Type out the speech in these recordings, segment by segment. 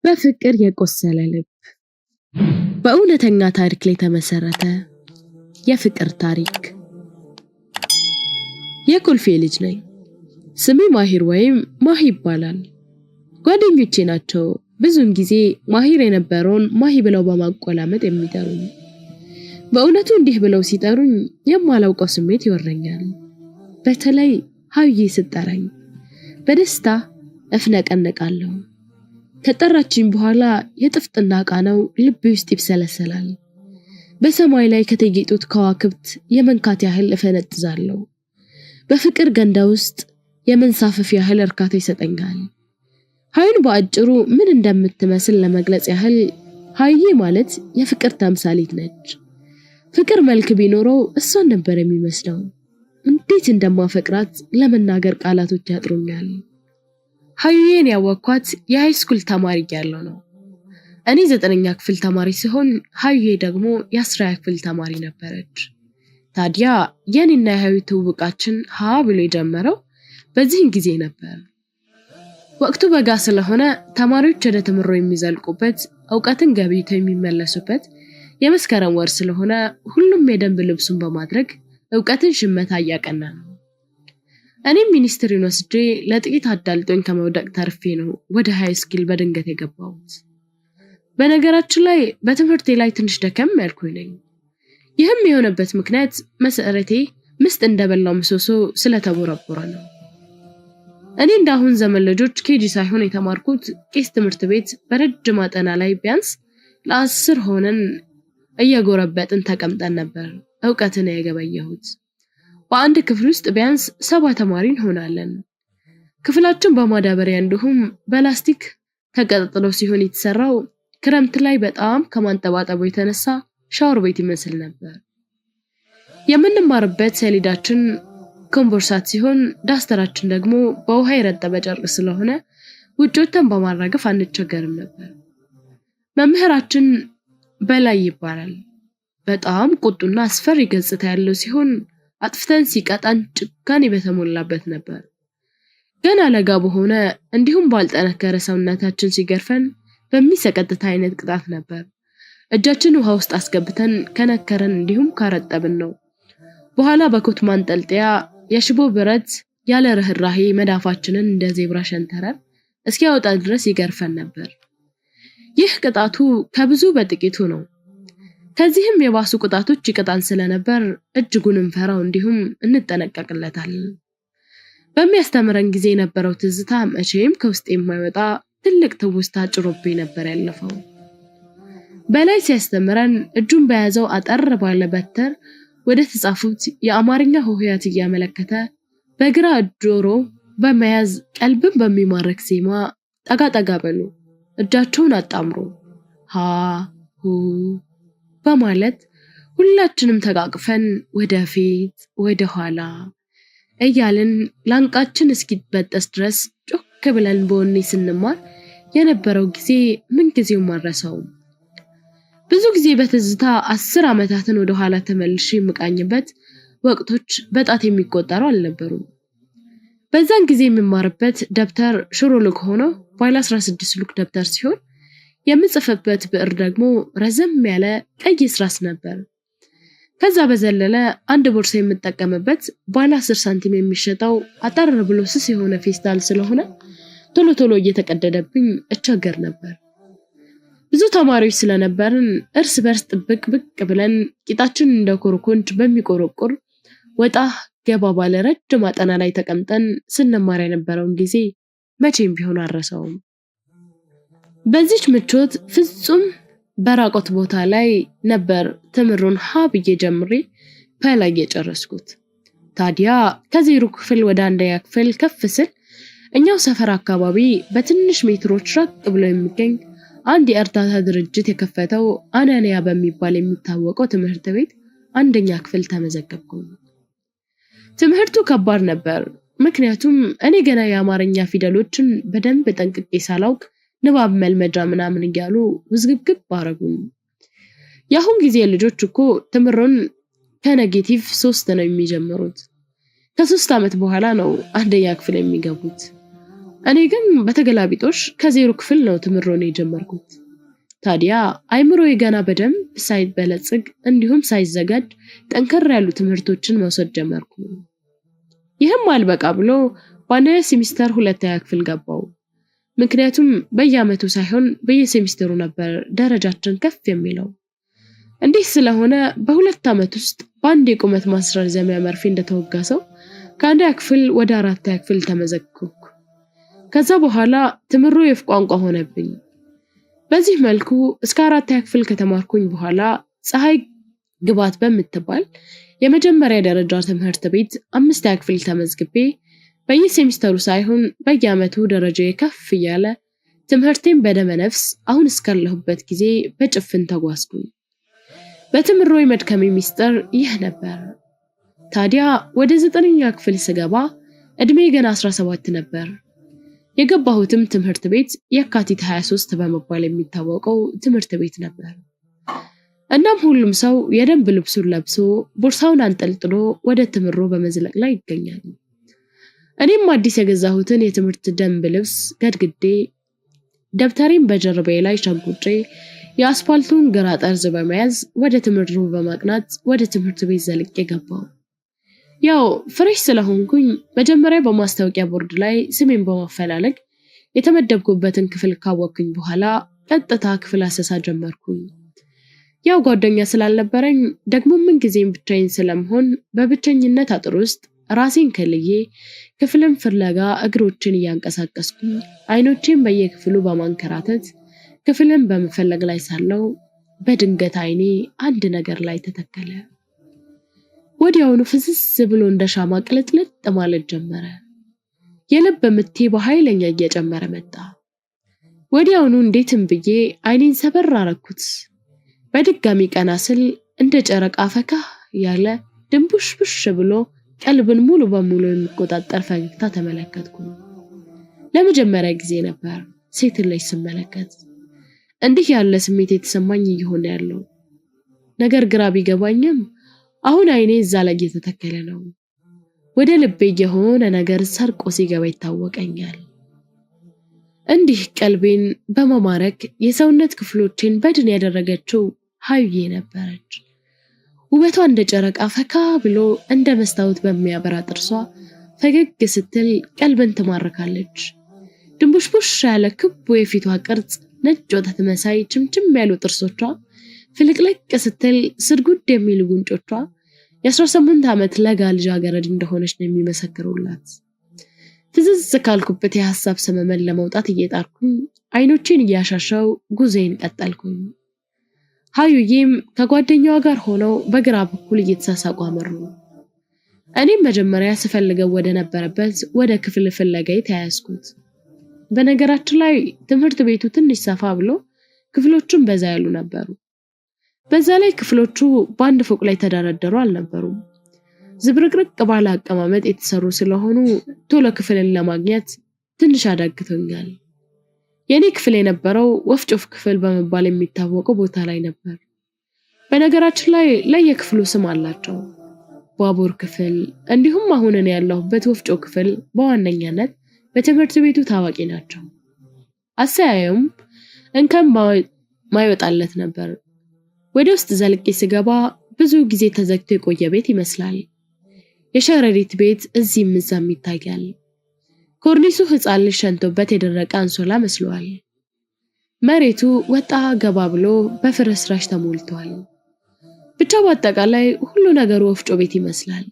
በፍቅር የቆሰለ ልብ በእውነተኛ ታሪክ ላይ ተመሰረተ የፍቅር ታሪክ። የኮልፌ ልጅ ነኝ። ስሜ ማሂር ወይም ማሂ ይባላል። ጓደኞቼ ናቸው ብዙን ጊዜ ማሂር የነበረውን ማሂ ብለው በማቆላመጥ የሚጠሩኝ። በእውነቱ እንዲህ ብለው ሲጠሩኝ የማላውቀው ስሜት ይወረኛል። በተለይ ሀይዬ ስትጠራኝ በደስታ እፍነቀነቃለሁ። ከጠራችኝ በኋላ የጥፍጥና ቃናው ልቤ ውስጥ ይብሰለሰላል። በሰማይ ላይ ከተጌጡት ከዋክብት የመንካት ያህል እፈነጥዛለሁ። በፍቅር ገንዳ ውስጥ የመንሳፈፍ ያህል እርካታ ይሰጠኛል። ሀይን በአጭሩ ምን እንደምትመስል ለመግለጽ ያህል ሀይዬ ማለት የፍቅር ተምሳሌት ነች። ፍቅር መልክ ቢኖረው እሷን ነበር የሚመስለው። እንዴት እንደማፈቅራት ለመናገር ቃላቶች ያጥሩኛል። ሀይዬን ያወኳት የሃይስኩል ተማሪ እያለሁ ነው። እኔ 9ኛ ክፍል ተማሪ ሲሆን ሀይዬ ደግሞ የ10ኛ ክፍል ተማሪ ነበረች። ታዲያ የኔና የሀይዬ ትውውቃችን ብሎ የጀመረው በዚህን ጊዜ ነበር። ወቅቱ በጋ ስለሆነ ተማሪዎች ወደ ትምህርት የሚዘልቁበት ዕውቀትን ገብይተው የሚመለሱበት የመስከረም ወር ስለሆነ ሁሉም የደንብ ልብሱን በማድረግ ዕውቀትን ሽመታ እያቀና ነው። እኔም ሚኒስትሪን ወስጄ ለጥቂት አዳልጦኝ ከመውደቅ ተርፌ ነው ወደ ሃይስኩል በድንገት የገባሁት። በነገራችን ላይ በትምህርቴ ላይ ትንሽ ደከም ያልኩኝ ነኝ። ይህም የሆነበት ምክንያት መሰረቴ ምስጥ እንደበላው ምሰሶ ስለተቦረቦረ ነው። እኔ እንዳሁን ዘመን ልጆች ኬጂ ሳይሆን የተማርኩት ቄስ ትምህርት ቤት በረጅም አጠና ላይ ቢያንስ ለ10 ሆነን እየጎረበጥን ተቀምጠን ነበር ዕውቀትን ያገበየሁት። በአንድ ክፍል ውስጥ ቢያንስ 7 ተማሪ እንሆናለን። ክፍላችን በማዳበሪያ እንዲሁም በላስቲክ ተቀጥቅጦ ሲሆን የተሰራው ክረምት ላይ በጣም ከማንጠባጠቡ የተነሳ ሻወር ቤት ይመስል ነበር። የምንማርበት ሰሌዳችን ኮምቦርሳት ሲሆን ዳስተራችን ደግሞ በውሃ የረጠበ ጨርቅ ስለሆነ ውጭ ወጥተን በማራገፍ አንቸገርም ነበር። መምህራችን በላይ ይባላል። በጣም ቁጡና አስፈሪ ገጽታ ያለው ሲሆን አጥፍተን ሲቀጣን ጭካኔ በተሞላበት ነበር። ገና ለጋ በሆነ እንዲሁም ባልጠነከረ ሰውነታችን ሲገርፈን በሚሰቀጥታ አይነት ቅጣት ነበር። እጃችን ውሃ ውስጥ አስገብተን ከነከረን እንዲሁም ካረጠብን ነው። በኋላ በኮት ማንጠልጠያ የሽቦ ብረት ያለ ርህራሄ መዳፋችንን እንደ ዜብራ ሸንተረር እስኪያወጣ ድረስ ይገርፈን ነበር። ይህ ቅጣቱ ከብዙ በጥቂቱ ነው። ከዚህም የባሱ ቅጣቶች ይቀጣን ስለነበር እጅጉን እንፈራው እንዲሁም እንጠነቀቅለታለን። በሚያስተምረን ጊዜ የነበረው ትዝታ መቼም ከውስጥ የማይወጣ ትልቅ ትውስታ ጭሮብኝ ነበር ያለፈው። በላይ ሲያስተምረን እጁን በያዘው አጠር ባለ በትር ወደ ተጻፉት የአማርኛ ሆሄያት እያመለከተ በግራ ጆሮ በመያዝ ቀልብን በሚማርክ ዜማ ጠጋ በሉ እጃቸውን አጣምሮ ሀ ሁ በማለት ሁላችንም ተቃቅፈን ወደፊት ወደ ኋላ እያልን ላንቃችን እስኪበጠስ ድረስ ጮክ ብለን በወኔ ስንማር የነበረው ጊዜ ምን ጊዜው ማረሳው። ብዙ ጊዜ በትዝታ 10 ዓመታትን ወደ ኋላ ተመልሼ የምቃኝበት ወቅቶች በጣት የሚቆጠሩ አልነበሩም። በዛን ጊዜ የምማርበት ደብተር ሽሮልክ ሆኖ ባለ 16 ሉክ ደብተር ሲሆን የምጽፍበት ብዕር ደግሞ ረዘም ያለ ቀይ እስራስ ነበር። ከዛ በዘለለ አንድ ቦርሳ የምጠቀምበት ባለ 10 ሳንቲም የሚሸጠው አጠር ብሎ ስስ የሆነ ፌስታል ስለሆነ ቶሎ ቶሎ እየተቀደደብኝ እቸገር ነበር። ብዙ ተማሪዎች ስለነበርን እርስ በርስ ጥብቅ ብለን ቂጣችን እንደ ኮርኮንች በሚቆረቆር ወጣ ገባ ባለ ረጅም አጠና ላይ ተቀምጠን ስንማር የነበረውን ጊዜ መቼም ቢሆን አረሳውም። በዚች ምቾት ፍጹም በራቆት ቦታ ላይ ነበር ትምሩን ብዬ ጀምሬ ላይ የጨረስኩት። ታዲያ ከዜሮ ክፍል ወደ 1ኛ ክፍል ከፍ ስል እኛው ሰፈር አካባቢ በትንሽ ሜትሮች ራቅ ብሎ የሚገኝ አንድ የእርዳታ ድርጅት የከፈተው አናንያ በሚባል የሚታወቀው ትምህርት ቤት 1ኛ ክፍል ተመዘገብኩ። ትምህርቱ ከባድ ነበር። ምክንያቱም እኔ ገና የአማርኛ ፊደሎችን በደንብ ጠንቅቄ ሳላውቅ ንባብ መልመጃ ምናምን እያሉ ውዝግብግብ አረጉኝ። ያሁን ጊዜ ልጆች እኮ ትምሩን ከኔጌቲቭ 3 ነው የሚጀምሩት። ከ3 ዓመት በኋላ ነው 1ኛ ክፍል የሚገቡት። እኔ ግን በተገላቢጦሽ ከዜሮ ክፍል ነው ትምሮን የጀመርኩት። ታዲያ አይምሮዬ ገና በደንብ ሳይበለጽግ እንዲሁም ሳይዘጋጅ ጠንከር ያሉ ትምህርቶችን መውሰድ ጀመርኩ። ይህም አልበቃ ብሎ በአንደኛ ሴሚስተር ሁለተኛ ክፍል ገባው። ምክንያቱም በየዓመቱ ሳይሆን በየሴሚስተሩ ነበር ደረጃችን ከፍ የሚለው። እንዲህ ስለሆነ በሁለት ዓመት ውስጥ በአንድ የቁመት ማስረዘሚያ መርፌ እንደተወጋ ሰው ከአንደኛ ክፍል ወደ አራተኛ ክፍል ተመዘገብኩ። ከዛ በኋላ ትምሮ የፍ ቋንቋ ሆነብኝ። በዚህ መልኩ እስከ አራተኛ ክፍል ከተማርኩኝ በኋላ ፀሐይ ግባት በምትባል የመጀመሪያ ደረጃ ትምህርት ቤት አምስተኛ ክፍል ተመዝግቤ በየሴሚስተሩ ሳይሆን በየዓመቱ ደረጃዬ ከፍ እያለ ትምህርቴን በደመ ነፍስ አሁን እስካለሁበት ጊዜ በጭፍን ተጓዝኩኝ። በትምሮ የመድከሜ ሚስጥር ይህ ነበር። ታዲያ ወደ 9ኛ ክፍል ስገባ እድሜ ገና 17 ነበር። የገባሁትም ትምህርት ቤት የካቲት 23 በመባል የሚታወቀው ትምህርት ቤት ነበር። እናም ሁሉም ሰው የደንብ ልብሱን ለብሶ ቦርሳውን አንጠልጥሎ ወደ ትምሮ በመዝለቅ ላይ ይገኛል። እኔም አዲስ የገዛሁትን የትምህርት ደንብ ልብስ ገድግዴ ደብተሬን በጀርባዬ ላይ ሸጉጬ የአስፋልቱን ግራ ጠርዝ በመያዝ ወደ ትምሮ በማቅናት ወደ ትምህርት ቤት ዘልቄ ገባሁ። ያው ፍሬሽ ስለሆንኩኝ መጀመሪያ በማስታወቂያ ቦርድ ላይ ስሜን በማፈላለግ የተመደብኩበትን ክፍል ካወቅኩኝ በኋላ ቀጥታ ክፍል አሰሳ ጀመርኩኝ። ያው ጓደኛ ስላልነበረኝ ደግሞ ምን ጊዜም ብቻዬን ስለምሆን በብቸኝነት አጥር ውስጥ ራሴን ከልዬ ክፍልን ፍለጋ እግሮችን እያንቀሳቀስኩ አይኖቼን በየክፍሉ በማንከራተት ክፍልን በመፈለግ ላይ ሳለው በድንገት አይኔ አንድ ነገር ላይ ተተከለ። ወዲያውኑ ፍዝዝ ብሎ እንደሻማ ቅልጥልጥ ማለት ጀመረ። የልብ ምቴ በኃይለኛ እየጨመረ መጣ። ወዲያውኑ እንዴትም ብዬ አይኔን ሰበር አረኩት። በድጋሚ ቀና ስል እንደ ጨረቃ ፈካ ያለ ድንቡሽቡሽ ብሎ ቀልብን ሙሉ በሙሉ የሚቆጣጠር ፈገግታ ተመለከትኩ። ለመጀመሪያ ጊዜ ነበር ሴት ልጅ ስመለከት እንዲህ ያለ ስሜት የተሰማኝ ይሆን ያለው። ነገር ግራ ቢገባኝም አሁን አይኔ እዛ ላይ እየተተከለ ነው። ወደ ልቤ የሆነ ነገር ሰርቆ ሲገባ ይታወቀኛል። እንዲህ ቀልቤን በመማረክ የሰውነት ክፍሎቼን በድን ያደረገችው ሀዩዬ ነበረች። ውበቷ እንደ ጨረቃ ፈካ ብሎ እንደ መስታወት በሚያበራ ጥርሷ ፈገግ ስትል ቀልብን ትማርካለች። ድንቡሽቡሽ ያለ ክቡ የፊቷ ቅርጽ፣ ነጭ ወተት መሳይ ችምችም ያሉ ጥርሶቿ፣ ፍልቅልቅ ስትል ስርጉድ የሚሉ ጉንጮቿ የ18 ዓመት ለጋ ልጃገረድ እንደሆነች ነው የሚመሰክሩላት። ፍዝዝ ካልኩበት የሐሳብ ሰመመን ለመውጣት እየጣርኩኝ አይኖቼን እያሻሻው ጉዞዬን ቀጠልኩኝ። ሀዩዬም ከጓደኛዋ ጋር ሆነው በግራ በኩል እየተሳሳቁ አመሩ። እኔም መጀመሪያ ስፈልገው ወደ ነበረበት ወደ ክፍል ፍለጋዬ ተያያዝኩት። በነገራችን ላይ ትምህርት ቤቱ ትንሽ ሰፋ ብሎ ክፍሎቹም በዛ ያሉ ነበሩ። በዛ ላይ ክፍሎቹ በአንድ ፎቅ ላይ ተደረደሩ አልነበሩም። ዝብርቅርቅ ባለ አቀማመጥ የተሰሩ ስለሆኑ ቶሎ ክፍልን ለማግኘት ትንሽ አዳግቶኛል። የኔ ክፍል የነበረው ወፍጮ ክፍል በመባል የሚታወቀው ቦታ ላይ ነበር። በነገራችን ላይ ለየክፍሉ ስም አላቸው። ባቡር ክፍል እንዲሁም አሁን እኔ ያለሁበት ወፍጮ ክፍል በዋነኛነት በትምህርት ቤቱ ታዋቂ ናቸው። አሰያየውም እንከን ማይወጣለት ነበር። ወደ ውስጥ ዘልቄ ስገባ ብዙ ጊዜ ተዘግቶ የቆየ ቤት ይመስላል። የሸረሪት ቤት እዚህም እዛም ይታያል። ኮርኒሱ ሕፃን ልጅ ሸንቶበት የደረቀ አንሶላ መስሏል። መሬቱ ወጣ ገባ ብሎ በፍርስራሽ ተሞልቷል። ብቻ በአጠቃላይ ሁሉ ነገሩ ወፍጮ ቤት ይመስላል።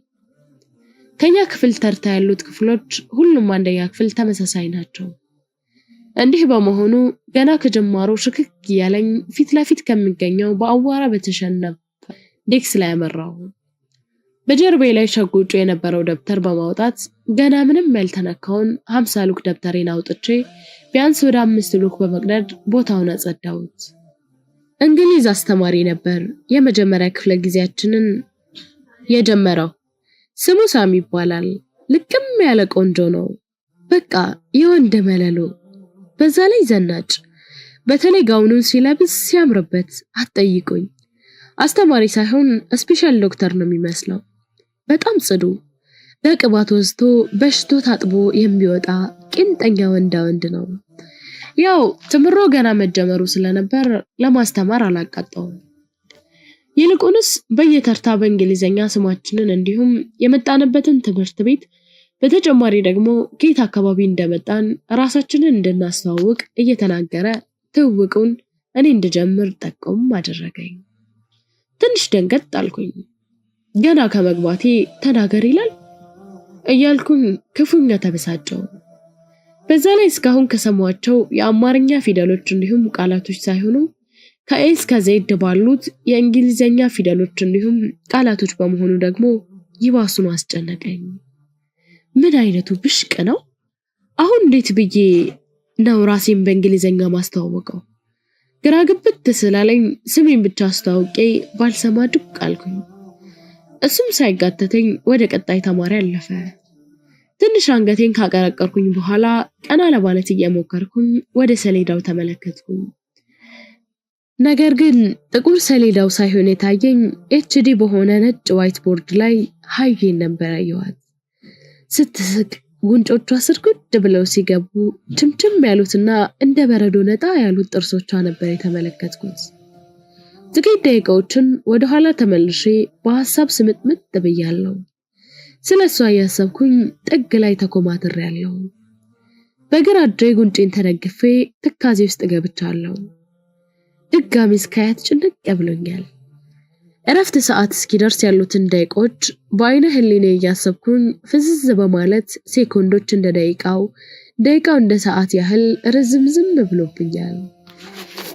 ከኛ ክፍል ተርታ ያሉት ክፍሎች ሁሉም አንደኛ ክፍል ተመሳሳይ ናቸው። እንዲህ በመሆኑ ገና ከጀማሮ ሽክክ ያለኝ ፊት ለፊት ከሚገኘው በአዋራ በተሸነፈ ዴክስ ላይ አመራው። በጀርባዬ ላይ ሸጉጬ የነበረው ደብተር በማውጣት ገና ምንም ያልተነካውን 50 ሉክ ደብተሬን አውጥቼ ቢያንስ ወደ 5 ሉክ በመቅደድ ቦታውን አጸዳሁት። እንግሊዝ አስተማሪ ነበር የመጀመሪያ ክፍለ ጊዜያችንን የጀመረው። ስሙ ሳሚ ይባላል። ልቅም ያለ ቆንጆ ነው። በቃ የወንድ መለሎ፣ በዛ ላይ ዘናጭ። በተለይ ጋውኑን ሲለብስ ሲያምርበት አትጠይቁኝ። አስተማሪ ሳይሆን ስፔሻል ዶክተር ነው የሚመስለው። በጣም ጽዱ፣ በቅባት ወስቶ በሽቶ ታጥቦ የሚወጣ ቂንጠኛ ወንድ ነው። ያው ትምሮ ገና መጀመሩ ስለነበር ለማስተማር አላቃጣውም። ይልቁንስ በየተርታ በእንግሊዘኛ ስማችንን እንዲሁም የመጣንበትን ትምህርት ቤት በተጨማሪ ደግሞ ከየት አካባቢ እንደመጣን ራሳችንን እንድናስተዋውቅ እየተናገረ ትውውቁን እኔ እንድጀምር ጠቆም አደረገኝ። ትንሽ ደንገጥ አልኩኝ። ገና ከመግባቴ ተናገር ይላል እያልኩኝ ክፉኛ ተበሳጨው። በዛ ላይ እስካሁን ከሰማቸው የአማርኛ ፊደሎች እንዲሁም ቃላቶች ሳይሆኑ ከኤ እስከ ዜድ ባሉት የእንግሊዘኛ ፊደሎች እንዲሁም ቃላቶች በመሆኑ ደግሞ ይባሱን አስጨነቀኝ። ምን አይነቱ ብሽቅ ነው? አሁን እንዴት ብዬ ነው ራሴን በእንግሊዘኛ ማስተዋወቀው? ግራ ግብት ስላለኝ ስሜን ብቻ አስተዋውቄ ባልሰማ ድቅ አልኩኝ። እሱም ሳይጋተተኝ ወደ ቀጣይ ተማሪ አለፈ። ትንሽ አንገቴን ካቀረቀርኩኝ በኋላ ቀና ለማለት እየሞከርኩኝ ወደ ሰሌዳው ተመለከትኩኝ። ነገር ግን ጥቁር ሰሌዳው ሳይሆን የታየኝ ኤችዲ በሆነ ነጭ ዋይት ቦርድ ላይ ሃይዬን ነበር ያየኋት። ስትስቅ ጉንጮቿ ስር ጉድ ብለው ሲገቡ ችምችም ያሉትና እንደ በረዶ ነጣ ያሉት ጥርሶቿ ነበር የተመለከትኩት። ጥቂት ደቂቃዎችን ወደ ኋላ ተመልሼ በሐሳብ ስምጥምጥ ብያለሁ። ስለሷ እያሰብኩኝ ጥግ ላይ ተኮማትሬያለሁ። በግራ እጄ ጉንጬን ተደግፌ ትካዜ ውስጥ ገብቻለሁ። ድጋሚ እስካያት ጭንቅ ብሎኛል። እረፍት ሰዓት እስኪደርስ ያሉትን ደቂቃዎች በአይነ ህሊኔ እያሰብኩኝ ፍዝዝ በማለት ሴኮንዶች እንደ ደቂቃው እንደ ሰዓት ያህል ርዝምዝም ብሎብኛል።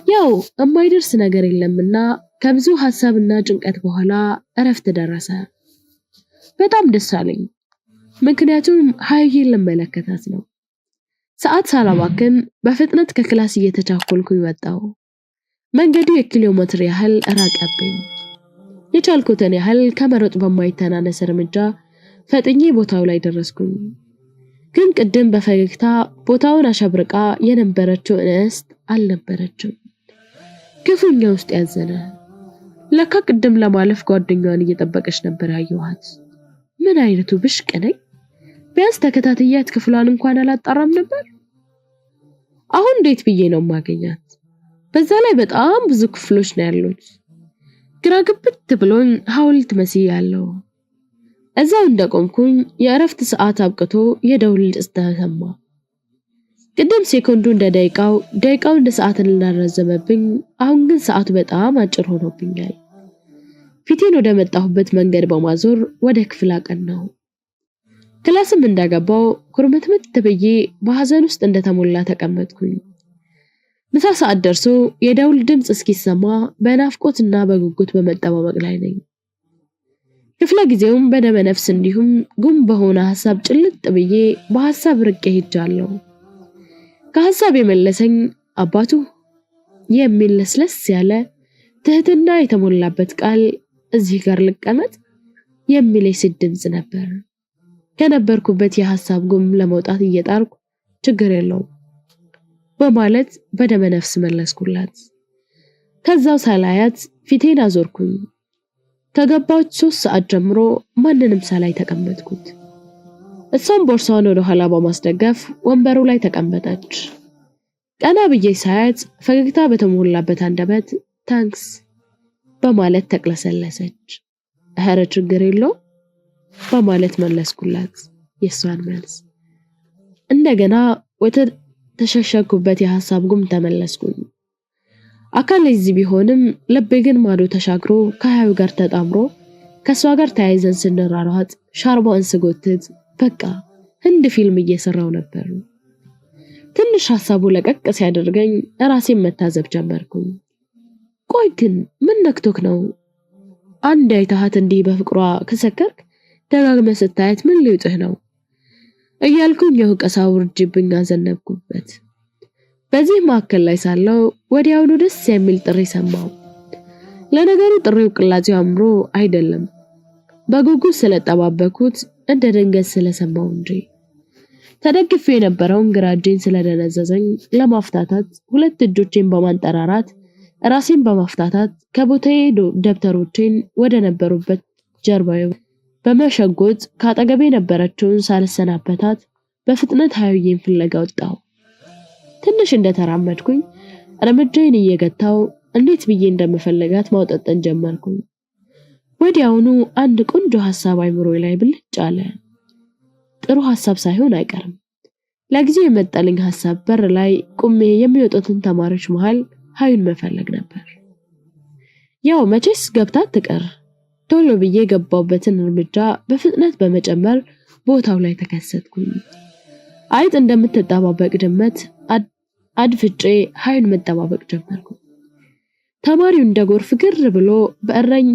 ያው የማይደርስ ነገር የለምና ከብዙ ሐሳብና ጭንቀት በኋላ እረፍት ደረሰ። በጣም ደስ አለኝ። ምክንያቱም ሃይዬን ልመለከታት ነው። ሰዓት ሳላባክን በፍጥነት ከክላስ እየተቻኮልኩኝ ወጣሁ። መንገዱ የኪሎ ሜትር ያህል ራቀብኝ። የቻልኩትን ያህል ከመሮጥ በማይተናነስ እርምጃ ፈጥኜ ቦታው ላይ ደረስኩኝ። ግን ቅድም በፈገግታ ቦታውን አሸብርቃ የነበረችው እንስት አልነበረችም። ክፉኛ ውስጥ ያዘነ። ለካ ቅድም ለማለፍ ጓደኛዋን እየጠበቀች ነበር ያየኋት። ምን አይነቱ ብሽቅ ነኝ! ቢያንስ ተከታትያት ክፍሏን እንኳን አላጣራም ነበር። አሁን እንዴት ብዬ ነው ማገኛት? በዛ ላይ በጣም ብዙ ክፍሎች ነው ያሉት። ግራ ግብት ብሎኝ ሐውልት መስያለሁ። እዛው እንደቆምኩኝ የእረፍት ሰዓት አብቅቶ የደውል ድምፅ ተሰማ። ቅድም ሴኮንዱ እንደ ደቂቃው እንደ ሰዓት እንዳረዘመብኝ፣ አሁን ግን ሰዓቱ በጣም አጭር ሆኖብኛል። ፊቴን ወደ መጣሁበት መንገድ በማዞር ወደ ክፍል አቀናሁ። ክላስም እንዳገባው ኩርምትምት ብዬ በሐዘን ውስጥ እንደተሞላ ተቀመጥኩኝ። ምሳ ሰዓት ደርሶ የደውል ድምፅ እስኪሰማ በናፍቆትና በጉጉት በመጠባበቅ ላይ ነኝ። ክፍለ ጊዜውም በደመ ነፍስ እንዲሁም ጉም በሆነ ሐሳብ ጭልጥ ብዬ በሐሳብ ርቄ ሄጃለሁ። ከሐሳብ የመለሰኝ አባቱ የሚል ለስለስ ያለ ትህትና የተሞላበት ቃል እዚህ ጋር ልቀመጥ የሚል የሴት ድምፅ ነበር። ከነበርኩበት የሐሳብ ጉም ለመውጣት እየጣርኩ ችግር የለውም በማለት በደመ ነፍስ መለስኩላት። ከዛው ሳላያት ፊቴን አዞርኩኝ። ከገባች 3 ሰዓት ጀምሮ ማንንም ሳላይ ተቀመጥኩት። እሷም ቦርሳዋን ወደ ኋላ በማስደገፍ ወንበሩ ላይ ተቀመጠች። ቀና ብዬ ሳያት ፈገግታ በተሞላበት አንደበት ታንክስ በማለት ተቅለሰለሰች። ኧረ ችግር የለውም በማለት መለስኩላት የሷን መልስ። እንደገና ወደ ተሸሸኩበት የሐሳብ ጉም ተመለስኩኝ። አካል እዚህ ቢሆንም ልቤ ግን ማዶ ተሻግሮ ከሃዩ ጋር ተጣምሮ ከሷ ጋር ተያይዘን ስንራራጥ ሻርባን ስጎትት በቃ ህንድ ፊልም እየሰራው ነበር። ትንሽ ሐሳቡ ለቀቅ ሲያደርገኝ ራሴን መታዘብ ጀመርኩኝ። ቆይ ግን ምን ነክቶክ ነው? አንድ አይተሃት እንዲህ በፍቅሯ ከሰከርክ ደጋግመህ ስታያት ምን ሊውጥህ ነው? እያልኩኝ የውቀሳ ውርጅብኝ አዘነብኩበት። በዚህ ማዕከል ላይ ሳለው ወዲያውኑ ደስ የሚል ጥሪ ሰማው። ለነገሩ ጥሪው ቅላጼው አምሮ አይደለም፣ በጉጉት ስለተጠባበኩት እንደ ድንገት ስለሰማው እንጂ። ተደግፌ የነበረውን ግራ እጄን ስለደነዘዘኝ ለማፍታታት 2 እጆቼን በማንጠራራት ራሴን በማፍታታት ከቦታዬ ደብተሮቼን ወደ ነበሩበት ጀርባዬ በመሸጎጥ ካጠገቤ ነበረችውን ሳልሰናበታት በፍጥነት ሀዩዬን ፍለጋ ወጣሁ። ትንሽ እንደተራመድኩኝ እርምጃዬን እየገታው እንዴት ብዬ እንደምፈልጋት ማውጣጠን ጀመርኩኝ። ወዲያውኑ አንድ ቆንጆ ሐሳብ አይምሮዬ ላይ ብልጭ አለ። ጥሩ ሐሳብ ሳይሆን አይቀርም። ለጊዜው የመጣልኝ ሐሳብ በር ላይ ቁሜ የሚወጡትን ተማሪዎች መሃል ሀዩን መፈለግ ነበር። ያው መቼስ ገብታ ትቀር። ቶሎ ብዬ ገባሁበትን እርምጃ በፍጥነት በመጨመር ቦታው ላይ ተከሰትኩኝ። አይጥ እንደምትጠባበቅ ድመት አድፍጬ ሀዩን መጠባበቅ ጀመርኩ። ተማሪው እንደ ጎርፍ ግር ብሎ በእረኛ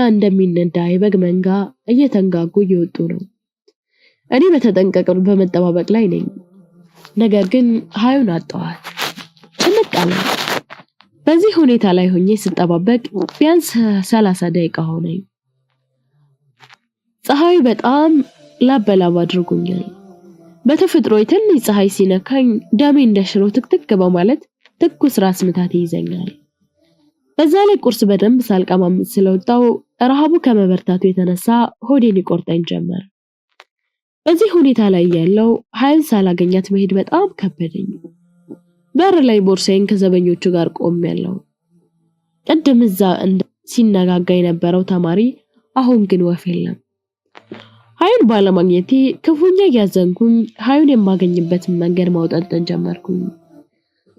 እንደሚነዳ የበግ መንጋ እየተንጋጉ እየወጡ ነው። እኔ በተጠንቀቅ በመጠባበቅ ላይ ነኝ። ነገር ግን ሀዩን አጣኋት። ጭንቃለ በዚህ ሁኔታ ላይ ሆኜ ስጠባበቅ ቢያንስ 30 ደቂቃ ሆነኝ። ፀሐዩ በጣም ላበላብ አድርጎኛል። በተፈጥሮ ትንሽ ፀሐይ ሲነካኝ ደሜ እንደሽሮ ትክትክ በማለት ትኩስ ራስ ምታት ይይዘኛል። በዛ ላይ ቁርስ በደንብ ሳልቀማምጥ ስለወጣው ረሃቡ ከመበርታቱ የተነሳ ሆዴን ይቆርጠኝ ጀመር። በዚህ ሁኔታ ላይ ያለው ሀዩን ሳላገኛት መሄድ በጣም ከበደኝ። በር ላይ ቦርሳዬን ከዘበኞቹ ጋር ቆሜያለሁ። ቅድም እዛ ሲነጋጋ የነበረው ተማሪ አሁን ግን ወፍ የለም። ሀዩን ባለማግኘቴ ክፉኛ ያዘንኩኝ ሀዩን የማገኝበትን መንገድ ማውጣት ጀመርኩኝ።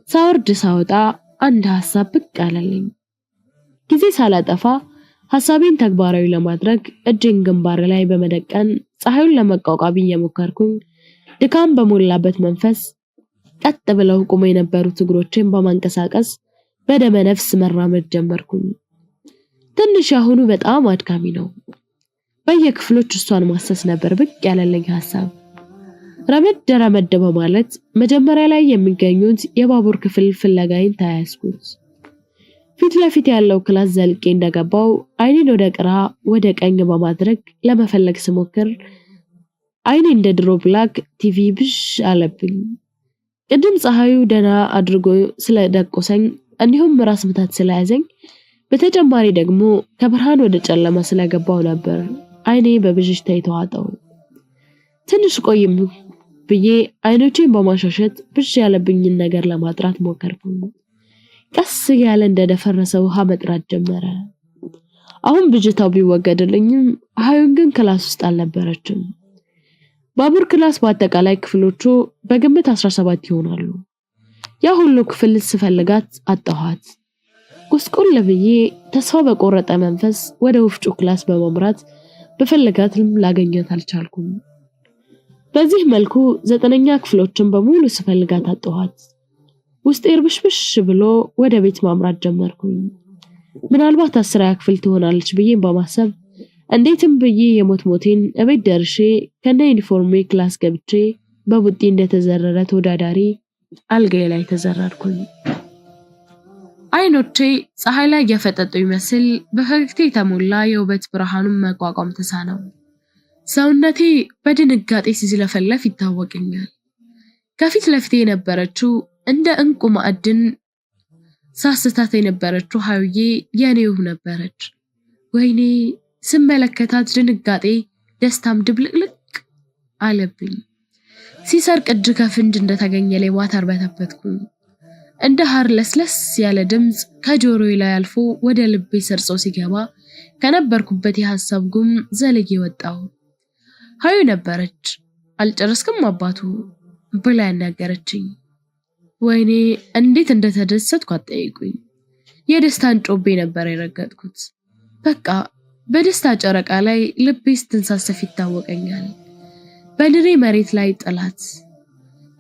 ሳወርድ ሳወጣ አንድ ሐሳብ ብቅ አለልኝ። ጊዜ ሳላጠፋ ሐሳቤን ተግባራዊ ለማድረግ እጄን ግንባር ላይ በመደቀን ፀሐዩን ለመቋቋም እየሞከርኩኝ ድካም በሞላበት መንፈስ ቀጥ ብለው ቆመው የነበሩት እግሮቼን በማንቀሳቀስ በደመ ነፍስ መራመድ ጀመርኩኝ። ትንሽ ያሁኑ በጣም አድካሚ ነው። በየክፍሎች እሷን ማሰስ ነበር ብቅ ያለልኝ ሐሳብ። ረመድ በማለት መጀመሪያ ላይ የሚገኙት የባቡር ክፍል ፍለጋዬን ተያያዝኩት። ፊት ለፊት ያለው ክላስ ዘልቄ እንደገባው አይኔን ወደ ግራ ወደ ቀኝ በማድረግ ለመፈለግ ስሞክር አይኔ እንደ ድሮ ብላክ ቲቪ ብዥ አለብኝ። ቅድም ፀሐዩ ደና አድርጎ ስለደቆሰኝ እንዲሁም ራስ ምታት ስለያዘኝ በተጨማሪ ደግሞ ከብርሃን ወደ ጨለማ ስለገባው ነበር አይኔ በብዥታ የተዋጠው። ትንሽ ቆይም ብዬ አይኖቼን በማሻሸት ብዥ ያለብኝን ነገር ለማጥራት ሞከርኩኝ። ቀስ ያለ እንደደፈረሰ ውሃ መጥራት ጀመረ። አሁን ብዥታው ቢወገድልኝም ሀዩን ግን ክላስ ውስጥ አልነበረችም። ባቡር ክላስ በአጠቃላይ ክፍሎቹ በግምት 17 ይሆናሉ። ያ ሁሉ ክፍል ስፈልጋት አጣኋት። ቁስቁል ብዬ ተስፋ በቆረጠ መንፈስ ወደ ወፍጮ ክላስ በመምራት በፈለጋትም ላገኛት አልቻልኩም። በዚህ መልኩ 9ኛ ክፍሎችን በሙሉ ስፈልጋት አጣኋት። ውስጤ እርብሽብሽ ብሎ ወደ ቤት ማምራት ጀመርኩኝ። ምናልባት 10ኛ ክፍል ትሆናለች ብዬ በማሰብ እንዴትም ብዬ የሞቴን እቤት ደርሼ ከነ ዩኒፎርሜ ክላስ ገብቼ በቡጢ እንደተዘረረ ተወዳዳሪ አልጋዬ ላይ ተዘረርኩኝ። አይኖቼ ፀሐይ ላይ ያፈጠጡ ይመስል በፈገግታ የተሞላ የውበት ብርሃኑን መቋቋም ተሳነው። ሰውነቴ በድንጋጤ ሲዝለፈለፍ ይታወቀኛል። ከፊት ለፊቴ የነበረችው እንደ እንቁ ማዕድን ሳስታት የነበረችው ሀዩዬ የኔው ነበረች። ወይኔ ስመለከታት ድንጋጤ ደስታም ድብልቅልቅ አለብኝ። ሲሰርቅ እጅ ከፍንጅ እንደተገኘ ሌባ ተርበተበትኩኝ። እንደ ሐር ለስለስ ያለ ድምጽ ከጆሮዬ ላይ አልፎ ወደ ልቤ ሰርጾ ሲገባ ከነበርኩበት የሐሳብ ጉም ዘልጌ ወጣሁ። ሀዩ ነበረች። አልጨረስክም አባቱ ብላ ያናገረችኝ። ወይኔ እንዴት እንደተደሰትኩ አትጠይቁኝ። የደስታን ጮቤ ነበር የረገጥኩት። በቃ በደስታ ጨረቃ ላይ ልቤ ስትንሳሰፍ ይታወቀኛል። በድሬ መሬት ላይ ጥላት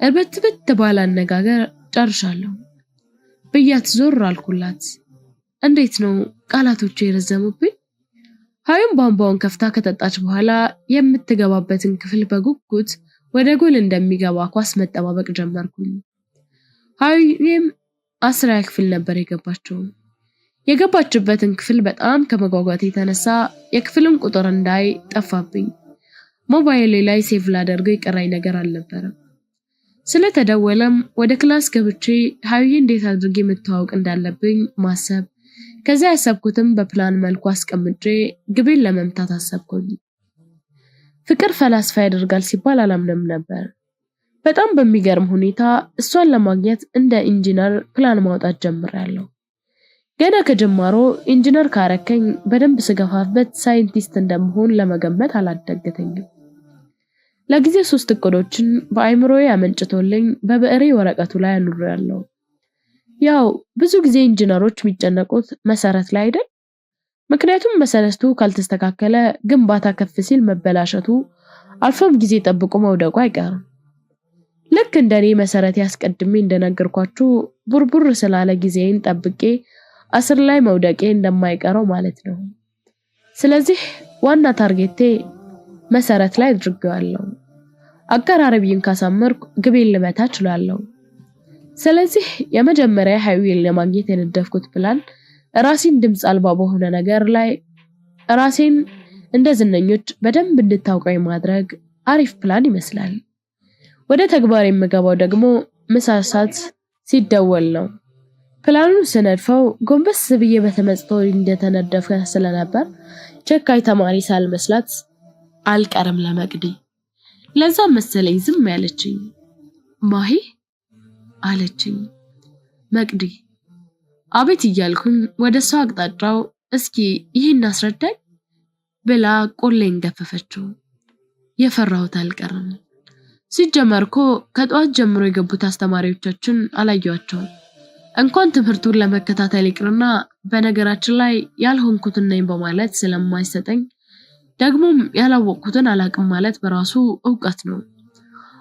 እርበትበት ባለ አነጋገር ጨርሻለሁ ብያት ዞር አልኩላት። እንዴት ነው ቃላቶቼ የረዘሙብኝ? ሀዩም ቧንቧውን ከፍታ ከጠጣች በኋላ የምትገባበትን ክፍል በጉጉት ወደ ጎል እንደሚገባ ኳስ መጠባበቅ ጀመርኩኝ። ሀዩም 10ኛ ክፍል ነበር የገባችው። የገባችበትን ክፍል በጣም ከመጓጓት የተነሳ የክፍሉን ቁጥር እንዳይ ጠፋብኝ። ሞባይሌ ላይ ሴቭ ላደርገው የቀረኝ ነገር አልነበረም። ስለተደወለም ወደ ክላስ ገብቼ ሀዩዬ እንዴት አድርጌ መተዋወቅ እንዳለብኝ ማሰብ፣ ከዛ ያሰብኩትም በፕላን መልኩ አስቀምጬ ግቤን ለመምታት አሰብኩኝ። ፍቅር ፈላስፋ ያደርጋል ሲባል አላምንም ነበር። በጣም በሚገርም ሁኔታ እሷን ለማግኘት እንደ ኢንጂነር ፕላን ማውጣት ጀምሬያለሁ። ገና ከጀማሮ ኢንጂነር ካረከኝ በደንብ ስገፋበት ሳይንቲስት እንደምሆን ለመገመት አላዳገተኝም። ለጊዜ 3 እቅዶችን በአይምሮዬ አመንጭቶልኝ በብዕሬ ወረቀቱ ላይ አኑሬያለሁ። ያው ብዙ ጊዜ ኢንጂነሮች የሚጨነቁት መሰረት ላይ አይደል? ምክንያቱም መሰረቱ ካልተስተካከለ ግንባታ ከፍ ሲል መበላሸቱ አልፎም ጊዜ ጠብቆ መውደቁ አይቀርም። ልክ እንደኔ መሰረት ያስቀድሜ እንደነገርኳችሁ ቡርቡር ስላለ ጊዜን ጠብቄ አስር ላይ መውደቄ እንደማይቀረው ማለት ነው። ስለዚህ ዋና ታርጌቴ መሰረት ላይ አድርጌዋለሁ። አቀራረቤን ካሳመርኩ ግቤን ልመታ እችላለሁ። ስለዚህ የመጀመሪያ ሃይዌን ለማግኘት የነደፍኩት ፕላን ራሴን ድምጽ አልባ በሆነ ነገር ላይ ራሴን እንደ ዝነኞች በደንብ እንድታውቀው ማድረግ አሪፍ ፕላን ይመስላል። ወደ ተግባር የምገባው ደግሞ ምሳ ሰዓት ሲደወል ነው። ፕላኑን ስነድፈው ጎንበስ ብዬ በተመስጦ እንደተነደፈ ስለነበር ቸካይ ተማሪ ሳልመስላት አልቀርም ለመቅዲ። ለዛ መሰለኝ ዝም ያለችኝ። ማሂ አለችኝ። መቅዲ አቤት እያልኩኝ ወደሷ አቅጣጫው እስኪ ይሄን አስረዳኝ ብላ ቆሌን ገፈፈችው። የፈራሁት አልቀረም። ሲጀመርኮ ከጧት ጀምሮ የገቡት አስተማሪዎቻችን አላየዋቸውም። እንኳን ትምህርቱን ለመከታተል ይቅርና በነገራችን ላይ ያልሆንኩትን ነኝ በማለት ስለማይሰጠኝ ደግሞም ያላወቅኩትን አላቅም ማለት በራሱ ዕውቀት ነው።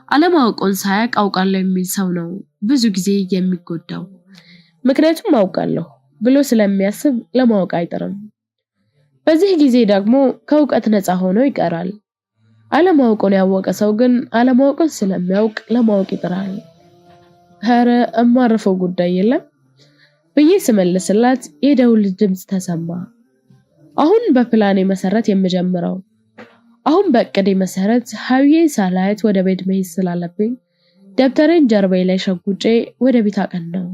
አለማወቁን ሳያቅ አውቃለሁ የሚል ሰው ነው ብዙ ጊዜ የሚጎዳው። ምክንያቱም አውቃለሁ ብሎ ስለሚያስብ ለማወቅ አይጥርም። በዚህ ጊዜ ደግሞ ከዕውቀት ነፃ ሆኖ ይቀራል። አለማወቁን ያወቀ ሰው ግን አለማወቁን ስለሚያውቅ ለማወቅ ይጥራል። ኧረ እማረፈው ጉዳይ የለም ብዬ ስመልስላት የደውል ድምጽ ተሰማ። አሁን በፕላኔ መሰረት የምጀምረው አሁን በእቅዴ መሰረት ሃዊዬን ሳላያት ወደ ቤት መሄድ ስላለብኝ ደብተሬን ጀርባዬ ላይ ሸጉጬ ወደ ቤት አቀናሁ።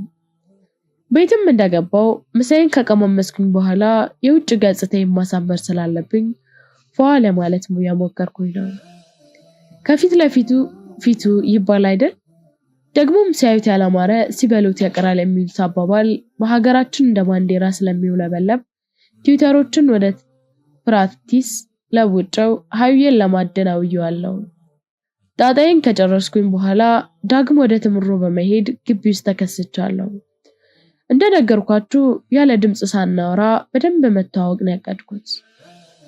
ቤትም እንደገባው ምሳዬን ከቀመመስኩኝ በኋላ የውጭ ገጽታዬን ማሳመር ስላለብኝ ፏ ለማለት እየሞከርኩኝ ነው። ከፊት ለፊቱ ፊቱ ይባል አይደል? ደግሞም ሲያዩት ያላማረ ሲበሉት ያቀራል የሚሉት አባባል በሀገራችን እንደ ባንዲራ ስለሚውለበለብ ቲዩተሮችን ወደ ፕራክቲስ ለውጨው ሃዊዬን ለማደን አውየዋለሁ። ጣጣዬን ከጨረስኩኝ በኋላ ዳግም ወደ ትምሮ በመሄድ ግቢ ውስጥ ተከስቻለሁ። እንደነገርኳችሁ ያለ ድምጽ ሳናወራ በደንብ መተዋወቅ ነው ያቀድኩት።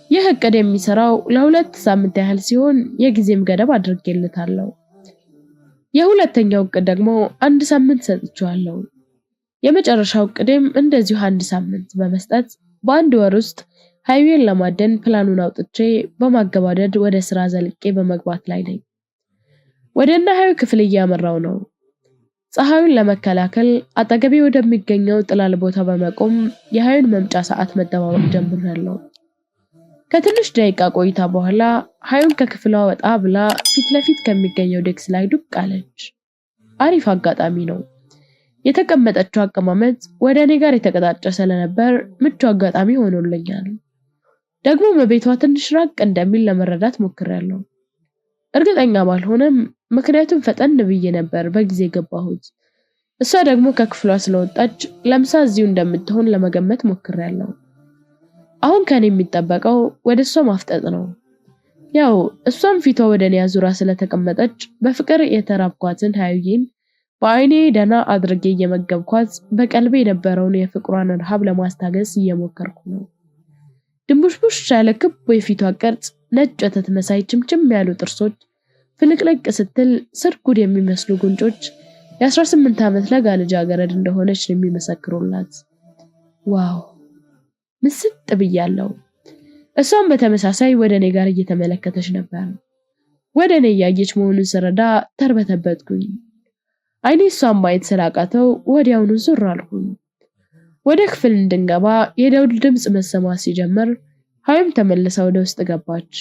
ይህ እቅድ የሚሰራው ለ2 ሳምንት ያህል ሲሆን የጊዜም ገደብ አድርጌለታለሁ። የሁለተኛው እቅድ ደግሞ 1 ሳምንት ሰጥቻለሁ። የመጨረሻው እቅዴም እንደዚሁ 1 ሳምንት በመስጠት በአንድ ወር ውስጥ ሃዊዬን ለማደን ፕላኑን አውጥቼ በማገባደድ ወደ ስራ ዘልቄ በመግባት ላይ ነኝ። ወደና ሃዊ ክፍል እያመራው ነው። ፀሐዩን ለመከላከል አጠገቤ ወደሚገኘው ጥላል ቦታ በመቆም የሃዊን መምጫ ሰዓት መጠባበቅ ጀምሬያለሁ። ከትንሽ ደቂቃ ቆይታ በኋላ ሃዊን ከክፍሏ ወጣ ብላ ፊት ለፊት ከሚገኘው ዴክስ ላይ ዱቅ አለች። አሪፍ አጋጣሚ ነው። የተቀመጠችው አቀማመጥ ወደ እኔ ጋር የተቀጣጨ ስለነበር ምቹ አጋጣሚ ሆኖልኛል። ደግሞ በቤቷ ትንሽ ራቅ እንደሚል ለመረዳት ሞክሬያለሁ። እርግጠኛ ባልሆነም ምክንያቱም ፈጠን ብዬ ነበር በጊዜ ገባሁት። እሷ ደግሞ ከክፍሏ ስለወጣች ለምሳ እዚሁ እንደምትሆን ለመገመት ሞክሬያለሁ። አሁን ከኔ የሚጠበቀው ወደሷ ማፍጠጥ ነው። ያው እሷም ፊቷ ወደኔ አዙራ ስለተቀመጠች በፍቅር የተራብኳትን ሃዊዬን በአይኔ ደና አድርጌ እየመገብኳት በቀልቤ የነበረውን የፍቅሯን ረሃብ ለማስታገስ እየሞከርኩ ነው። ድንቡሽቡሽ ያለ ክብ የፊቷ ቅርጽ፣ ነጭ ወተት መሳይ ችምችም ያሉ ጥርሶች፣ ፍልቅልቅ ስትል ስርጉድ የሚመስሉ ጉንጮች የ18 ዓመት ለጋ ልጃገረድ እንደሆነች የሚመሰክሩላት። ዋው ምስጥ ብያለሁ። እሷም በተመሳሳይ ወደኔ ጋር እየተመለከተች ነበር። ወደኔ ያየች መሆኑን ስረዳ ተርበተበትኩኝ። አይኔ እሷን ማየት ስላቃተው ወዲያውኑ ዞር አልኩኝ። ወደ ክፍል እንድንገባ የደውል ድምጽ መሰማት ሲጀምር ሃዊም ተመልሳ ወደ ውስጥ ገባች።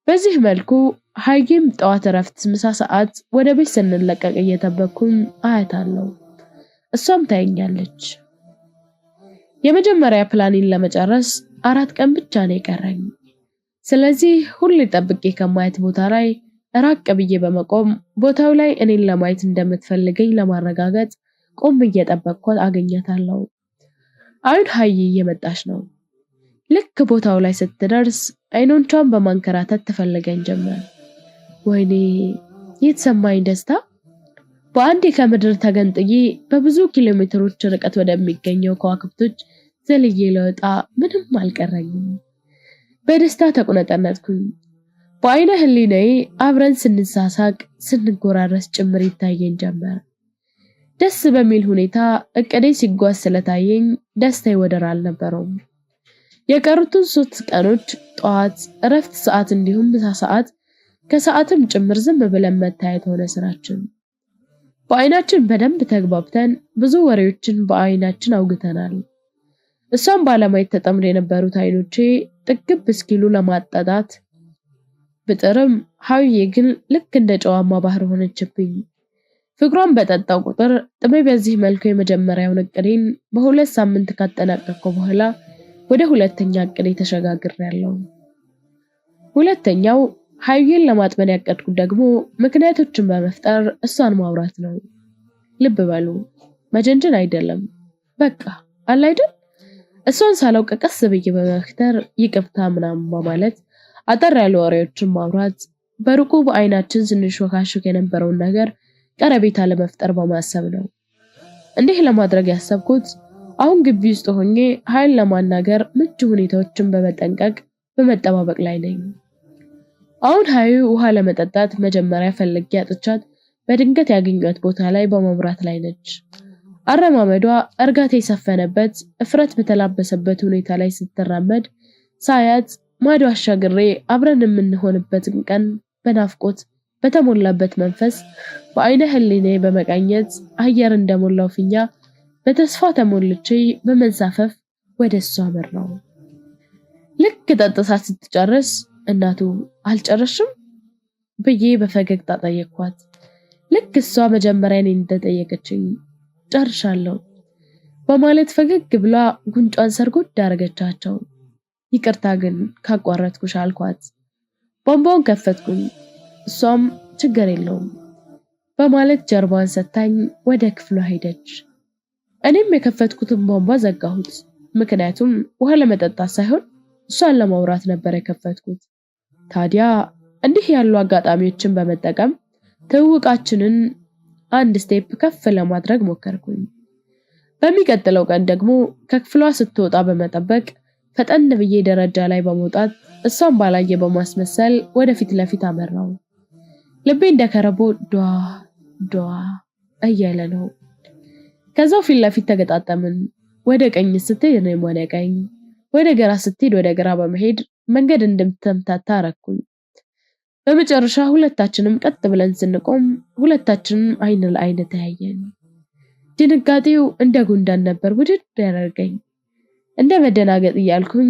በዚህ መልኩ ሃዊም ጠዋት እረፍት ምሳ ሰዓት ወደ ቤት ስንለቀቅ እየተበኩኝ አያታለሁ። እሷም ታየኛለች። የመጀመሪያ ፕላኔን ለመጨረስ 4 ቀን ብቻ ነው የቀረኝ። ስለዚህ ሁሌ ጠብቄ ከማየት ቦታ ላይ ራቅ ብዬ በመቆም ቦታው ላይ እኔን ለማየት እንደምትፈልገኝ ለማረጋገጥ ቆም እየጠበቅኳት አገኛታለሁ። አሁን ሀይ እየመጣች ነው። ልክ ቦታው ላይ ስትደርስ አይኖቿን በማንከራተት ትፈልገኝ ጀመር። ወይኔ የተሰማኝ ደስታ! በአንዴ ከምድር ተገንጥዬ በብዙ ኪሎ ሜትሮች ርቀት ወደሚገኘው ከዋክብቶች ዘልዬ ለወጣ ምንም አልቀረኝም። በደስታ ተቁነጠነጥኩኝ። በአይነ ህሊናዬ አብረን ስንሳሳቅ ስንጎራረስ ጭምር ይታየኝ ጀመር። ደስ በሚል ሁኔታ እቅዴ ሲጓዝ ስለታየኝ ደስታዬ ወደር አልነበረውም። የቀሩትን 3 ቀኖች ጠዋት፣ እረፍት ሰዓት እንዲሁም ምሳ ሰዓት ከሰዓትም ጭምር ዝም ብለን መታየት ሆነ ስራችን። በአይናችን በደንብ ተግባብተን ብዙ ወሬዎችን በአይናችን አውግተናል። እሷም ባለማየት ተጠምዶ የነበሩት አይኖቼ ጥግብ እስኪሉ ለማጣጣት ብጥርም ሀዩዬ ግን ልክ እንደ ጨዋማ ባህር ሆነችብኝ። ፍቅሯን በጠጣው ቁጥር ጥሜ በዚህ መልኩ የመጀመሪያውን እቅዴን በ2 ሳምንት ካጠናቀቅኩ በኋላ ወደ ሁለተኛ እቅዴ ተሸጋግሬያለሁ። ሁለተኛው ሀዩዬን ለማጥመን ያቀድኩት ደግሞ ምክንያቶችን በመፍጠር እሷን ማውራት ነው። ልብ በሉ፣ መጀንጀን አይደለም። በቃ አለ አይደል? እሷን ሳላውቅ ቀስ ብዬ በመፍጠር ይቅርታ ምናምን በማለት አጠር ያሉ ወሬዎችን ማውራት፣ በሩቁ በአይናችን ስንሾካሾክ የነበረውን ነገር ቀረቤታ ለመፍጠር በማሰብ ነው። እንዲህ ለማድረግ ያሰብኩት አሁን ግቢ ውስጥ ሆኜ ኃይል ለማናገር ምቹ ሁኔታዎችን በመጠንቀቅ በመጠባበቅ ላይ ነኝ። አሁን ሀዩ ውሃ ለመጠጣት መጀመሪያ ፈልጌ አጥቻት በድንገት ያገኘኋት ቦታ ላይ በመብራት ላይ ነች። አረማመዷ እርጋታ የሰፈነበት እፍረት በተላበሰበት ሁኔታ ላይ ስትራመድ ሳያት ማዶ አሻግሬ አብረን የምንሆንበትን ቀን በናፍቆት በተሞላበት መንፈስ በአይነ ህሊናዬ በመቃኘት አየር እንደሞላው ፊኛ በተስፋ ተሞልቼ በመንሳፈፍ ወደሷ አመራው። ልክ ጠጥታ ስትጨርስ እናቱ አልጨረሽም ብዬ በፈገግታ ጠየቅኳት። ልክ እሷ መጀመሪያ እኔን እንደጠየቀችኝ ጨርሻለሁ በማለት ፈገግ ብላ ጉንጯን ሰርጎድ አደረገቻቸው። ይቅርታ ግን ካቋረጥኩሽ አልኳት። ቧንቧውን ከፈትኩኝ። እሷም ችግር የለውም በማለት ጀርባዋን ሰታኝ ወደ ክፍሏ ሄደች። እኔም የከፈትኩትን ቧንቧ ዘጋሁት። ምክንያቱም ውሃ ለመጠጣት ሳይሆን እሷን ለማውራት ነበር የከፈትኩት። ታዲያ እንዲህ ያሉ አጋጣሚዎችን በመጠቀም ትውውቃችንን አንድ ስቴፕ ከፍ ለማድረግ ሞከርኩኝ። በሚቀጥለው ቀን ደግሞ ከክፍሏ ስትወጣ በመጠበቅ ፈጠን ብዬ ደረጃ ላይ በመውጣት እሷን ባላየ በማስመሰል ወደፊት ለፊት አመራው። ልቤ እንደከረቦ ዷ ዷ እያለ ነው። ከዛው ፊት ለፊት ተገጣጠምን። ወደ ቀኝ ስትሄድ እኔም ወደ ቀኝ፣ ወደ ግራ ስትሄድ ወደ ግራ በመሄድ መንገድ እንደምትተምታታ አረኩኝ። በመጨረሻ ሁለታችንም ቀጥ ብለን ስንቆም ሁለታችንም አይን ለአይን ተያየን። ድንጋጤው እንደ ጉንዳን ነበር ውድድ ያደርገኝ። እንደ መደናገጥ እያልኩኝ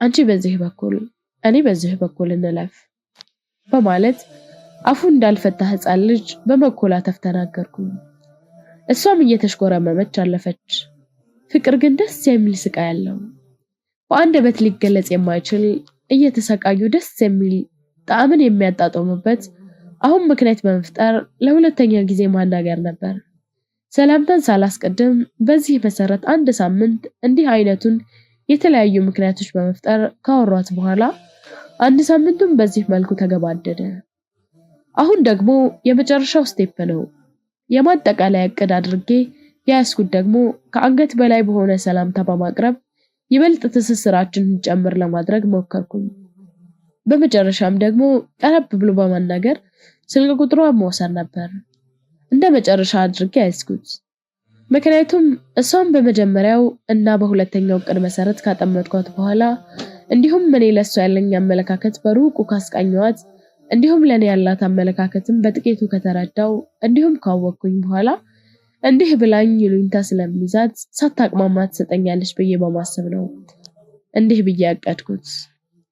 አንቺ በዚህ በኩል እኔ በዚህ በኩል እንለፍ በማለት አፉ እንዳልፈታ ሕፃን ልጅ በመኮላተፍ ተናገርኩኝ። እሷም እየተሽኮረመመች አለፈች። ፍቅር ግን ደስ የሚል ስቃይ ያለው በአንደበት ሊገለጽ የማይችል እየተሰቃዩ ደስ የሚል ጣዕምን የሚያጣጥሙበት አሁን ምክንያት በመፍጠር ለሁለተኛ ጊዜ ማናገር ነበር። ሰላምታን ሳላስቀድም በዚህ መሰረት 1 ሳምንት እንዲህ አይነቱን የተለያዩ ምክንያቶች በመፍጠር ካወሯት በኋላ 1 ሳምንቱን በዚህ መልኩ ተገባደደ። አሁን ደግሞ የመጨረሻው ስቴፕ ነው። የማጠቃለያ እቅድ አድርጌ ያስኩት ደግሞ ከአንገት በላይ በሆነ ሰላምታ በማቅረብ ይበልጥ ትስስራችንን ጨምር ለማድረግ ሞከርኩኝ። በመጨረሻም ደግሞ ቀረብ ብሎ በማናገር ስልክ ቁጥሯን መውሰድ ነበር እንደ መጨረሻ አድርጌ ያስኩት። ምክንያቱም እሷን በመጀመሪያው እና በሁለተኛው እቅድ መሰረት ካጠመድኳት በኋላ እንዲሁም እኔ ለሷ ያለኝ አመለካከት በሩቁ ካስቃኘዋት እንዲሁም ለኔ ያላት አመለካከትም በጥቂቱ ከተረዳው እንዲሁም ካወቅኩኝ በኋላ እንዲህ ብላኝ ይሉኝታ ስለሚይዛት ሳታቅማማ ትሰጠኛለች ብዬ በማሰብ ነው እንዲህ ብዬ ያቀድኩት።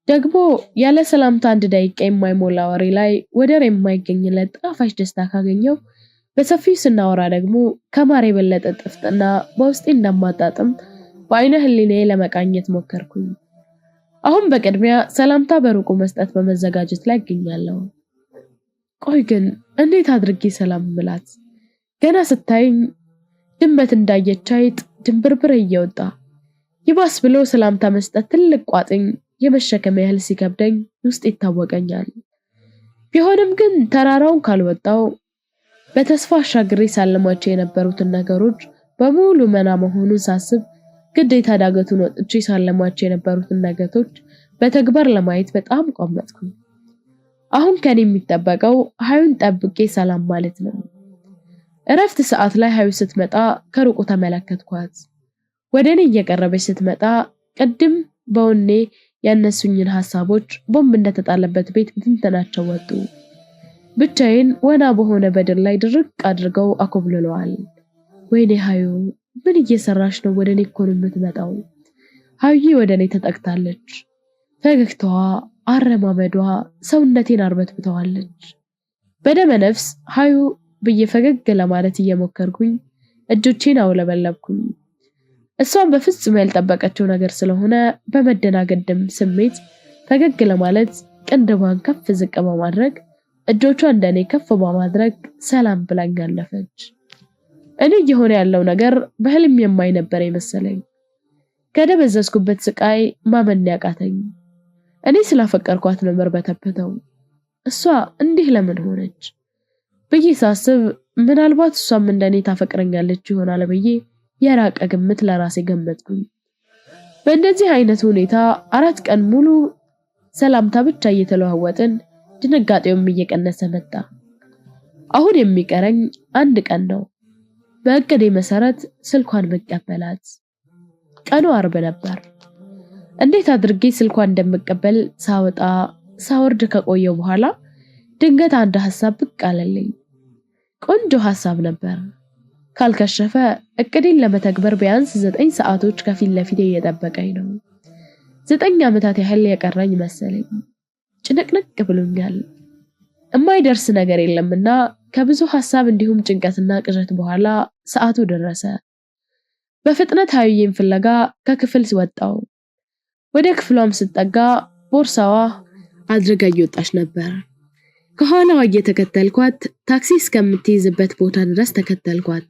ደግሞ ያለ ሰላምታ 1 ደቂቃ የማይሞላ ወሬ ላይ ወደር የማይገኝለት ጣፋጭ ደስታ ካገኘው በሰፊው ስናወራ ደግሞ ከማር የበለጠ ጥፍጥና በውስጤ እንደማጣጥም በአይነ ህሊናዬ ለመቃኘት ሞከርኩኝ። አሁን በቅድሚያ ሰላምታ በሩቁ መስጠት በመዘጋጀት ላይ እገኛለሁ። ቆይ ግን እንዴት አድርጌ ሰላም ብላት? ገና ስታይኝ ድመት እንዳየች አይጥ ድንብርብር እየወጣ ይባስ ብሎ ሰላምታ መስጠት ትልቅ ቋጥኝ የመሸከም ያህል ሲከብደኝ ውስጥ ይታወቀኛል። ቢሆንም ግን ተራራውን ካልወጣው በተስፋ አሻግሬ ሳልማቸው የነበሩትን ነገሮች በሙሉ መና መሆኑን ሳስብ ግዴታ ዳገቱን ወጥቼ ሳልማቸው የነበሩትን ነገሮች በተግባር ለማየት በጣም ቆመጥኩኝ። አሁን ከኔ የሚጠበቀው ሀዩን ጠብቄ ሰላም ማለት ነው። እረፍት ሰዓት ላይ ሀዩ ስትመጣ ከሩቁ ተመለከትኳት። ወደኔ እየቀረበች ስትመጣ ቅድም በወኔ ያነሱኝን ሐሳቦች ቦምብ እንደተጣለበት ቤት ብትንተናቸው ወጡ። ብቻዬን ወና በሆነ በድር ላይ ድርቅ አድርገው አኮብልለዋል። ወይኔ ሀዩ ምን እየሰራሽ ነው? ወደኔ እኮ ነው የምትመጣው። ሀዩዬ ወደኔ ተጠግታለች። ፈገግታዋ አረማመዷ ሰውነቴን አርበትብተዋለች። በደመ ነፍስ ሀዩ ብዬ ፈገግ ለማለት እየሞከርኩኝ እጆቼን አውለበለብኩኝ። እሷን በፍጹም ያልጠበቀችው ነገር ስለሆነ በመደናገድም ስሜት ፈገግ ለማለት ቅንድቧን ከፍ ዝቅ በማድረግ እጆቿን እንደኔ ከፍ በማድረግ ሰላም ብላኝ አለፈች። እኔ እየሆነ ያለው ነገር በህልም የማይ ነበር የመሰለኝ። ከደበዘዝኩበት ስቃይ ማመን ያቃተኝ። እኔ ስላፈቀርኳት ነው መርበተበተው። እሷ እንዲህ ለምን ሆነች ብዬ ሳስብ ምናልባት እሷም እንደኔ ታፈቅረኛለች ይሆናል ብዬ የራቀ ግምት ለራሴ ገመትኩኝ። በእንደዚህ አይነት ሁኔታ 4 ቀን ሙሉ ሰላምታ ብቻ እየተለዋወጥን ድንጋጤውም እየቀነሰ መጣ። አሁን የሚቀረኝ 1 ቀን ነው። በእቅዴ መሰረት ስልኳን መቀበላት። ቀኑ አርብ ነበር። እንዴት አድርጌ ስልኳን እንደምቀበል ሳወጣ ሳወርድ ከቆየው በኋላ ድንገት አንድ ሐሳብ ብቅ አለልኝ። ቆንጆ ሐሳብ ነበር። ካልከሸፈ እቅዴን ለመተግበር ቢያንስ 9 ሰዓቶች ከፊት ለፊቴ እየጠበቀኝ ነው። 9 ዓመታት ያህል የቀረኝ መሰለኝ። ጭንቅንቅ ብሎኛል። የማይደርስ ነገር የለምና ከብዙ ሐሳብ እንዲሁም ጭንቀትና ቅዠት በኋላ ሰዓቱ ደረሰ። በፍጥነት ሀዩዬን ፍለጋ ከክፍል ወጣው። ወደ ክፍሏም ስትጠጋ ቦርሳዋ አድርጋ እየወጣች ነበር። ከኋላዋ እየተከተልኳት ታክሲ እስከምትይዝበት ቦታ ድረስ ተከተልኳት።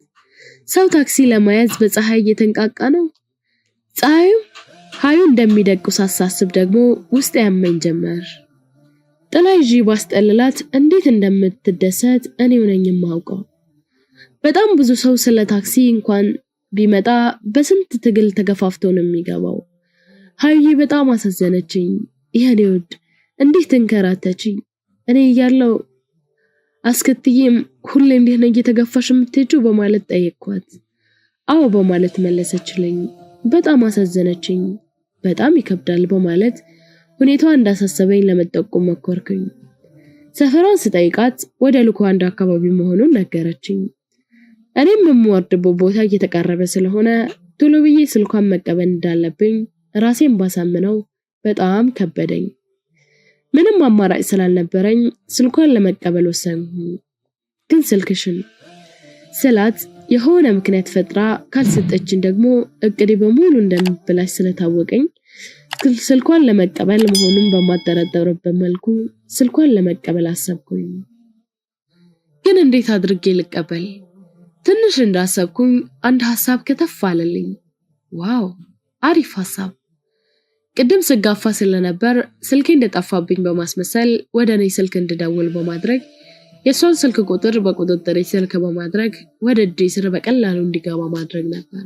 ሰው ታክሲ ለመያዝ በፀሐይ እየተንቃቃ ነው። ፀሐዩ ሀዩ እንደሚደቁስ ሳስብ ደግሞ ውስጥ ያመኝ ጀመር። ጥላ ይዤ ባስጠልላት እንዴት እንደምትደሰት እኔው ነኝ የማውቀው። በጣም ብዙ ሰው ስለ ታክሲ እንኳን ቢመጣ በስንት ትግል ተገፋፍቶ ነው የሚገባው። ሀዩዬ በጣም አሳዘነችኝ። የኔ ውድ እንዴት ተንከራተችኝ። እኔ እያለሁ አስከትዬም ሁሌ እንዴት ነው እየተገፋሽ የምትሄጂው በማለት ጠየቅኳት። አዎ በማለት መለሰችልኝ። በጣም አሳዘነችኝ። በጣም ይከብዳል በማለት ሁኔታዋ እንዳሳሰበኝ ለመጠቆም ሞከርኩኝ። ሰፈሯን ስጠይቃት ወደ ሉካንዳ አካባቢ መሆኑን ነገረችኝ። እኔም የምወርድበት ቦታ እየተቃረበ ስለሆነ ቶሎ ብዬ ስልኳን መቀበል እንዳለብኝ ራሴን ባሳምነው በጣም ከበደኝ። ምንም አማራጭ ስላልነበረኝ ስልኳን ለመቀበል ወሰንኩ። ግን ስልክሽን ስላት የሆነ ምክንያት ፈጥራ ካልሰጠችን ደግሞ እቅዴ በሙሉ እንደምብላሽ ስለታወቀኝ ስልኳን ለመቀበል መሆኑን በማጠራጠርበት መልኩ ስልኳን ለመቀበል አሰብኩኝ። ግን እንዴት አድርጌ ልቀበል? ትንሽ እንዳሰብኩኝ አንድ ሐሳብ ከተፍ አለልኝ። ዋው አሪፍ ሐሳብ። ቅድም ስጋፋ ስለነበር ስልኬ እንደጠፋብኝ በማስመሰል ወደኔ ስልክ እንድደውል በማድረግ የሷን ስልክ ቁጥር በቁጥጥሬ ስልክ በማድረግ ወደ እጄ ስር በቀላሉ እንዲገባ ማድረግ ነበር።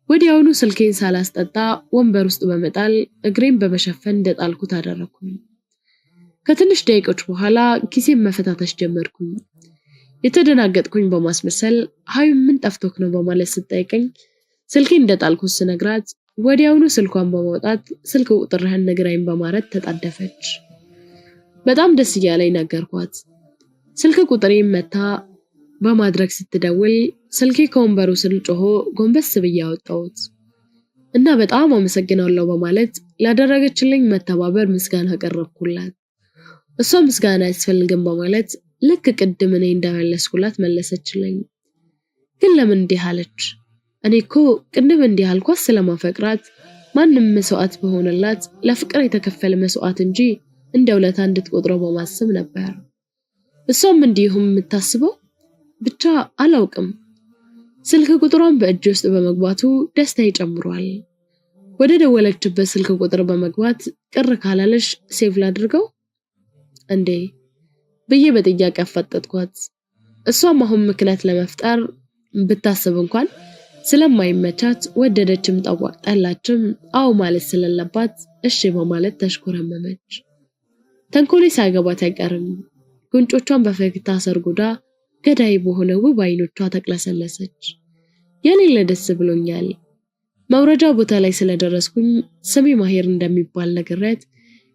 ወዲያውኑ ስልኬን ሳላስጠጣ ወንበር ውስጥ በመጣል እግሬን በመሸፈን እንደጣልኩት አደረኩኝ። ከትንሽ ደቂቆች በኋላ ኪሴን መፈታተሽ ጀመርኩኝ። የተደናገጥኩኝ በማስመሰል ሀዩ ምን ጠፍቶክ ነው በማለት ስትጠይቀኝ ስልኬን እንደጣልኩት ስነግራት ወዲያውኑ ስልኳን በማውጣት ስልክ ቁጥርህን ንገረኝ በማለት ተጣደፈች። በጣም ደስ እያለኝ ነገርኳት። ስልክ ቁጥሬን መታ በማድረግ ስትደውል ስልኬ ከወንበሩ ስር ጮሆ ጎንበስ ብዬ አወጣሁት እና በጣም አመሰግናለሁ በማለት ላደረገችልኝ መተባበር ምስጋና አቀረብኩላት። እሷ ምስጋና ያስፈልግም በማለት ልክ ቅድም እኔ እንደመለስኩላት መለሰችልኝ። ግን ለምን እንዲህ አለች? እኔ እኮ ቅድም እንዲህ አልኳት ስለማፈቅራት ማንም መስዋዕት በሆነላት ለፍቅር የተከፈለ መስዋዕት እንጂ እንደ ውለታ እንድትቆጥረው በማሰብ ነበር። እሷም እንዲሁም የምታስበው ብቻ አላውቅም። ስልክ ቁጥሯን በእጅ ውስጥ በመግባቱ ደስታ ይጨምሯል። ወደ ደወለችበት ስልክ ቁጥር በመግባት ቅር ካላለሽ ሴቭ ላድርገው እንዴ ብዬ በጥያቄ አፋጠጥኳት። እሷም አሁን ምክንያት ለመፍጠር ብታስብ እንኳን ስለማይመቻት ወደደችም ጠላችም አው ማለት ስለለባት እሺ በማለት ተሽኮረመመች። ተንኮሌ ሳይገባት አይቀርም። ጉንጮቿን በፈገግታ ሰርጉዳ ገዳይ በሆነ ውብ አይኖቿ ተቅለሰለሰች። የሌለ ደስ ብሎኛል። መውረጃ ቦታ ላይ ስለደረስኩኝ ስሜ ማሄር እንደሚባል ነግሬያት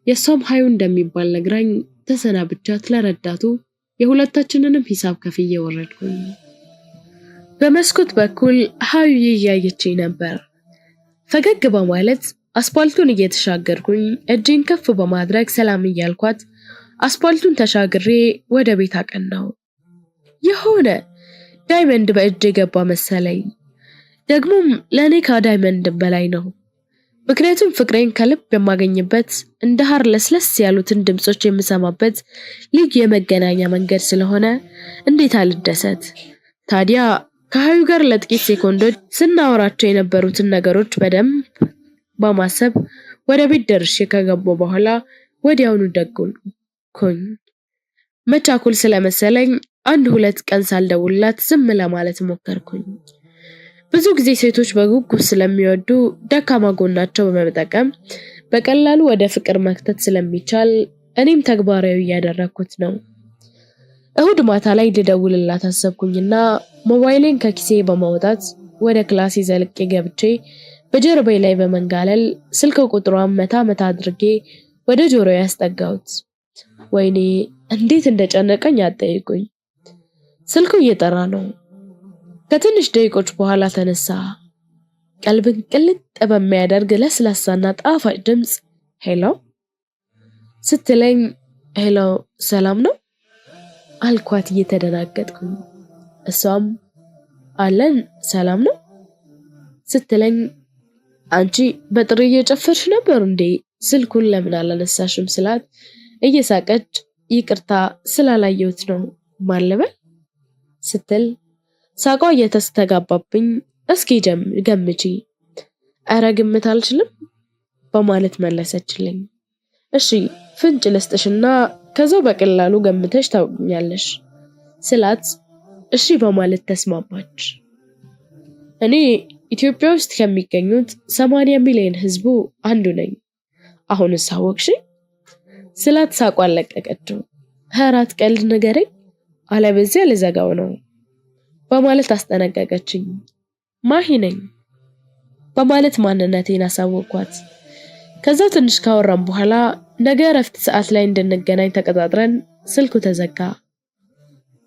የሷም ሃዩ እንደሚባል ነግራኝ ተሰናብቻት ለረዳቱ የሁለታችንንም ሂሳብ ከፍዬ ወረድኩኝ። በመስኮት በኩል ሃዩ እያየችኝ ነበር። ፈገግ በማለት አስፓልቱን እየተሻገርኩኝ እጄን ከፍ በማድረግ ሰላም እያልኳት አስፓልቱን ተሻግሬ ወደ ቤት አቀናው። የሆነ ዳይመንድ በእጄ ገባ መሰለኝ። ደግሞም ለኔ ከዳይመንድ በላይ ነው። ምክንያቱም ፍቅሬን ከልብ የማገኝበት እንደ ሐር ለስለስ ያሉትን ድምጾች የምሰማበት ልዩ የመገናኛ መንገድ ስለሆነ እንዴት አልደሰት። ታዲያ ከሃዩ ጋር ለጥቂት ሴኮንዶች ስናወራቸው የነበሩትን ነገሮች በደንብ በማሰብ ወደ ቤት ደርሼ ከገባሁ በኋላ ወዲያውኑ ደወልኩኝ። መቻኩል ስለመሰለኝ 1-2 ቀን ሳልደውልላት ዝም ለማለት ሞከርኩኝ። ብዙ ጊዜ ሴቶች በጉጉት ስለሚወዱ ደካማ ጎናቸው በመጠቀም በቀላሉ ወደ ፍቅር መክተት ስለሚቻል እኔም ተግባራዊ ያደረኩት ነው። እሁድ ማታ ላይ ልደውልላት አሰብኩኝና ሞባይሌን ከኪሴ በማውጣት ወደ ክላስ ዘልቄ ገብቼ በጀርባዬ ላይ በመንጋለል ስልክ ቁጥሯን መታ አድርጌ ወደ ጆሮዬ ያስጠጋሁት። ወይኔ እንዴት እንደጨነቀኝ አጠይቁኝ። ስልኩ እየጠራ ነው። ከትንሽ ደቂቆች በኋላ ተነሳ። ቀልብን ቅልጥ በሚያደርግ ለስላሳና ጣፋጭ ድምጽ ሄሎ ስትለኝ ሄሎ ሰላም ነው አልኳት እየተደናገጥኩኝ። እሷም አለን ሰላም ነው ስትለኝ አንቺ በጥሪ እየጨፈርሽ ነበር እንዴ ስልኩን ለምን አላነሳሽም ስላት እየሳቀች ይቅርታ ስላላየሁት ነው ማለበል ስትል ሳቋ እየተስተጋባብኝ እስኪ ገምቺ ኧረ ግምት አልችልም በማለት መለሰችልኝ። እሺ ፍንጭ ልስጥሽና ከዛው በቀላሉ ገምተሽ ታውቂኛለሽ ስላት እሺ በማለት ተስማማች። እኔ ኢትዮጵያ ውስጥ ከሚገኙት 80 ሚሊዮን ህዝቡ አንዱ ነኝ። አሁንስ አወቅሽ ስላት ሳቋን ለቀቀችው። ሀራት ቀልድ ንገረኝ አለበዚያ ልዘጋው ነው በማለት አስጠነቀቀችኝ። ማሂ ነኝ በማለት ማንነቴን አሳወቅኳት። ከዛው ትንሽ ካወራን በኋላ ነገ እረፍት ሰዓት ላይ እንድንገናኝ ተቀጣጥረን ስልኩ ተዘጋ።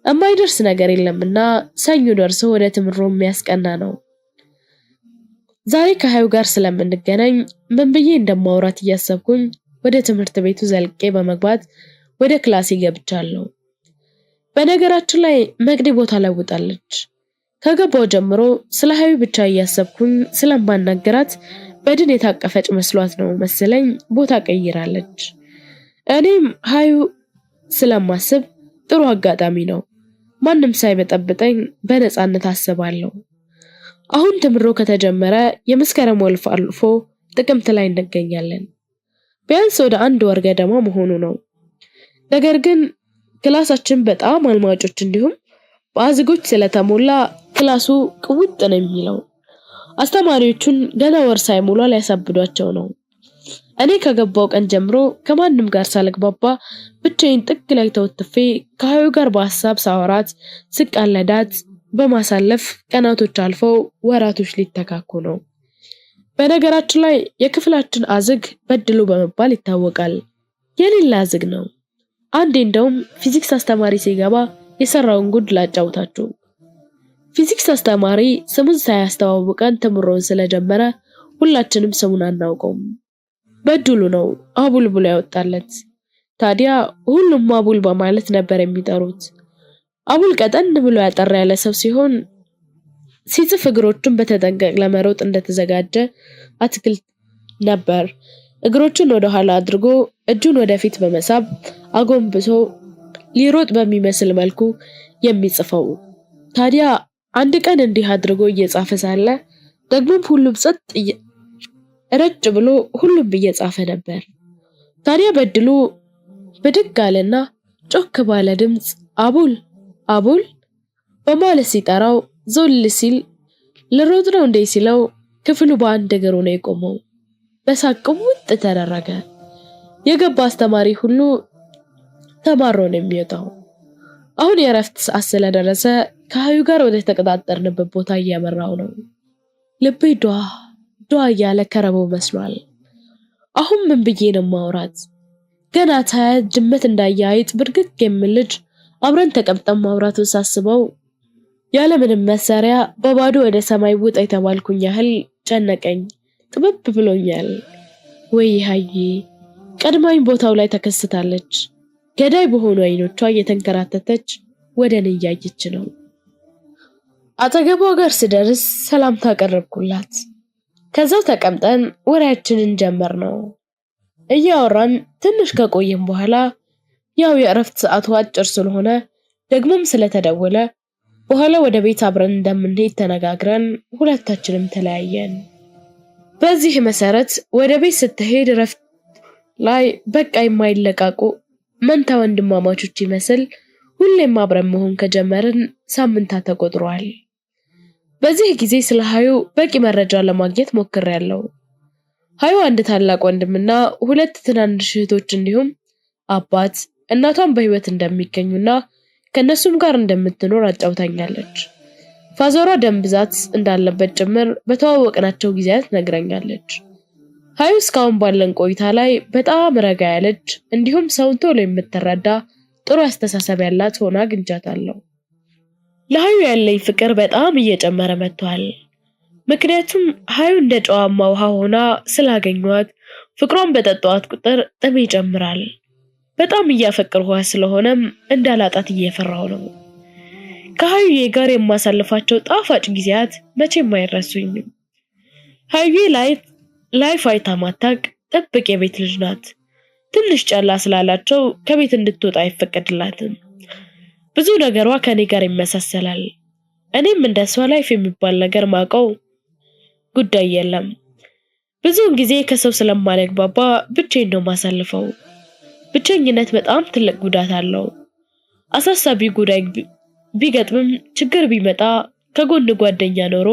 የማይደርስ ነገር የለምና ሰኞ ደርሶ ወደ ትምሮ የሚያስቀና ነው። ዛሬ ከሃዩ ጋር ስለምንገናኝ ምን ብዬ እንደማወራት እያሰብኩኝ ወደ ትምህርት ቤቱ ዘልቄ በመግባት ወደ ክላስ ገብቻለሁ። በነገራችን ላይ መቅዲ ቦታ ለውጣለች። ከገባው ጀምሮ ስለ ሃዩ ብቻ እያሰብኩኝ ስለማናገራት በድን የታቀፈች መስሏት ነው መሰለኝ ቦታ ቀይራለች። እኔም ሃዩ ስለማስብ ጥሩ አጋጣሚ ነው። ማንም ሳይበጠብጠኝ በነፃነት አስባለሁ። አሁን ትምሮ ከተጀመረ የመስከረም ወልፍ አልፎ ጥቅምት ላይ እንገኛለን። ቢያንስ ወደ 1 ወር ገደማ መሆኑ ነው። ነገር ግን ክላሳችን በጣም አልማጮች እንዲሁም በአዝጎች ስለተሞላ ክላሱ ቅውጥ ነው የሚለው። አስተማሪዎቹን ገና ወር ሳይሞላ ሊያሳብዷቸው ነው። እኔ ከገባው ቀን ጀምሮ ከማንም ጋር ሳልግባባ ብቻዬን ጥግ ላይ ተወጥፌ ከሃዩ ጋር በሐሳብ ሳወራት ስቃለዳት በማሳለፍ ቀናቶች አልፈው ወራቶች ሊተካኩ ነው። በነገራችን ላይ የክፍላችን አዝግ በድሉ በመባል ይታወቃል። የሌላ አዝግ ነው። አንዴ እንደውም ፊዚክስ አስተማሪ ሲገባ የሰራውን ጉድ ላጫውታችሁ። ፊዚክስ አስተማሪ ስሙን ሳያስተዋውቀን ትምሮን ስለጀመረ ሁላችንም ስሙን አናውቀውም። በድሉ ነው አቡል ብሎ ያወጣለት። ታዲያ ሁሉም አቡል በማለት ነበር የሚጠሩት። አቡል ቀጠን ብሎ ያጠራ ያለ ሰው ሲሆን ሲጽፍ እግሮቹን በተጠንቀቅ ለመሮጥ እንደተዘጋጀ አትክልት ነበር እግሮቹን ወደ ኋላ አድርጎ እጁን ወደፊት በመሳብ አጎንብሶ ሊሮጥ በሚመስል መልኩ የሚጽፈው። ታዲያ አንድ ቀን እንዲህ አድርጎ እየጻፈ ሳለ ደግሞም ሁሉም ረጭ ብሎ ሁሉም እየጻፈ ነበር። ታዲያ በድሉ ብድግ አለና ጮክ ባለ ድምጽ አቡል አቡል በማለት ሲጠራው ዞል ሲል ልሮጥ ነው እንዴ ሲለው ክፍሉ በአንድ እግሩ ነው የቆመው። በሳቅም ውጥ ተደረገ። የገባ አስተማሪ ሁሉ ተማሮ ነው የሚወጣው። አሁን የእረፍት ሰዓት ስለደረሰ ከሀዩ ጋር ወደ ተቀጣጠርንበት ቦታ እያመራው ነው። ልቤ ዷ እያለ ከረበው መስሏል። አሁን ምን ብዬ ነው ማውራት? ገና ታያ ጅመት እንዳየ አይጥ ብርግግ የሚል ልጅ አብረን ተቀምጠን ማውራቱን ሳስበው ያለ ምንም መሳሪያ በባዶ ወደ ሰማይ ውጣ የተባልኩኝ ያህል ጨነቀኝ፣ ጥብብ ብሎኛል። ወይ ሀዬ ቀድማኝ ቦታው ላይ ተከስታለች። ገዳይ በሆኑ አይኖቿ እየተንከራተተች ወደኔ እያየች ነው። አጠገቧ ጋር ስደርስ ሰላምታ አቀረብኩላት። ከዛው ተቀምጠን ወሬያችንን ጀመር ነው። እያወራን ትንሽ ከቆየን በኋላ ያው የእረፍት ሰዓቱ አጭር ስለሆነ ደግሞም ስለተደወለ በኋላ ወደ ቤት አብረን እንደምንሄድ ተነጋግረን ሁለታችንም ተለያየን። በዚህ መሰረት ወደ ቤት ስትሄድ እረፍት ላይ በቃ የማይለቃቁ መንታ ወንድማማቾች ይመስል ሁሌም አብረን መሆን ከጀመርን ሳምንታት ተቆጥረዋል። በዚህ ጊዜ ስለ ሀዩ በቂ መረጃ ለማግኘት ሞክሬያለሁ። ሀዩ አንድ ታላቅ ወንድምና ሁለት ትናንሽ እህቶች እንዲሁም አባት እናቷን በህይወት እንደሚገኙና ከነሱም ጋር እንደምትኖር አጫውታኛለች። ፋዘሯ ደም ብዛት እንዳለበት ጭምር በተዋወቅናቸው ጊዜያት ነግራኛለች። ሀዩ እስካሁን ባለን ቆይታ ላይ በጣም ረጋ ያለች እንዲሁም ሰውን ቶሎ የምትረዳ ጥሩ አስተሳሰብ ያላት ሆና አግኝቻታለሁ። ለሀዩ ያለኝ ፍቅር በጣም እየጨመረ መጥቷል። ምክንያቱም ሀዩ እንደ ጨዋማ ውሃ ሆና ስላገኘኋት ፍቅሯን በጠጣኋት ቁጥር ጥሜ ይጨምራል። በጣም እያፈቀርኋት ስለሆነም እንዳላጣት እየፈራሁ ነው። ከሀዩዬ ጋር የማሳልፋቸው ጣፋጭ ጊዜያት መቼም አይረሱኝም። ሀዩዬ ላይፍ አይታ ማታቅ ጥብቅ የቤት ልጅ ናት። ትንሽ ጨላ ስላላቸው ከቤት እንድትወጣ አይፈቀድላትም። ብዙ ነገሯ ከኔ ጋር ይመሳሰላል። እኔም እንደሷ ላይፍ የሚባል ነገር ማቀው ጉዳይ የለም። ብዙውን ጊዜ ከሰው ስለማልግባባ ብቻዬን ነው ማሳልፈው። ብቸኝነት በጣም ትልቅ ጉዳት አለው። አሳሳቢ ጉዳይ ቢገጥምም ችግር ቢመጣ ከጎን ጓደኛ ኖሮ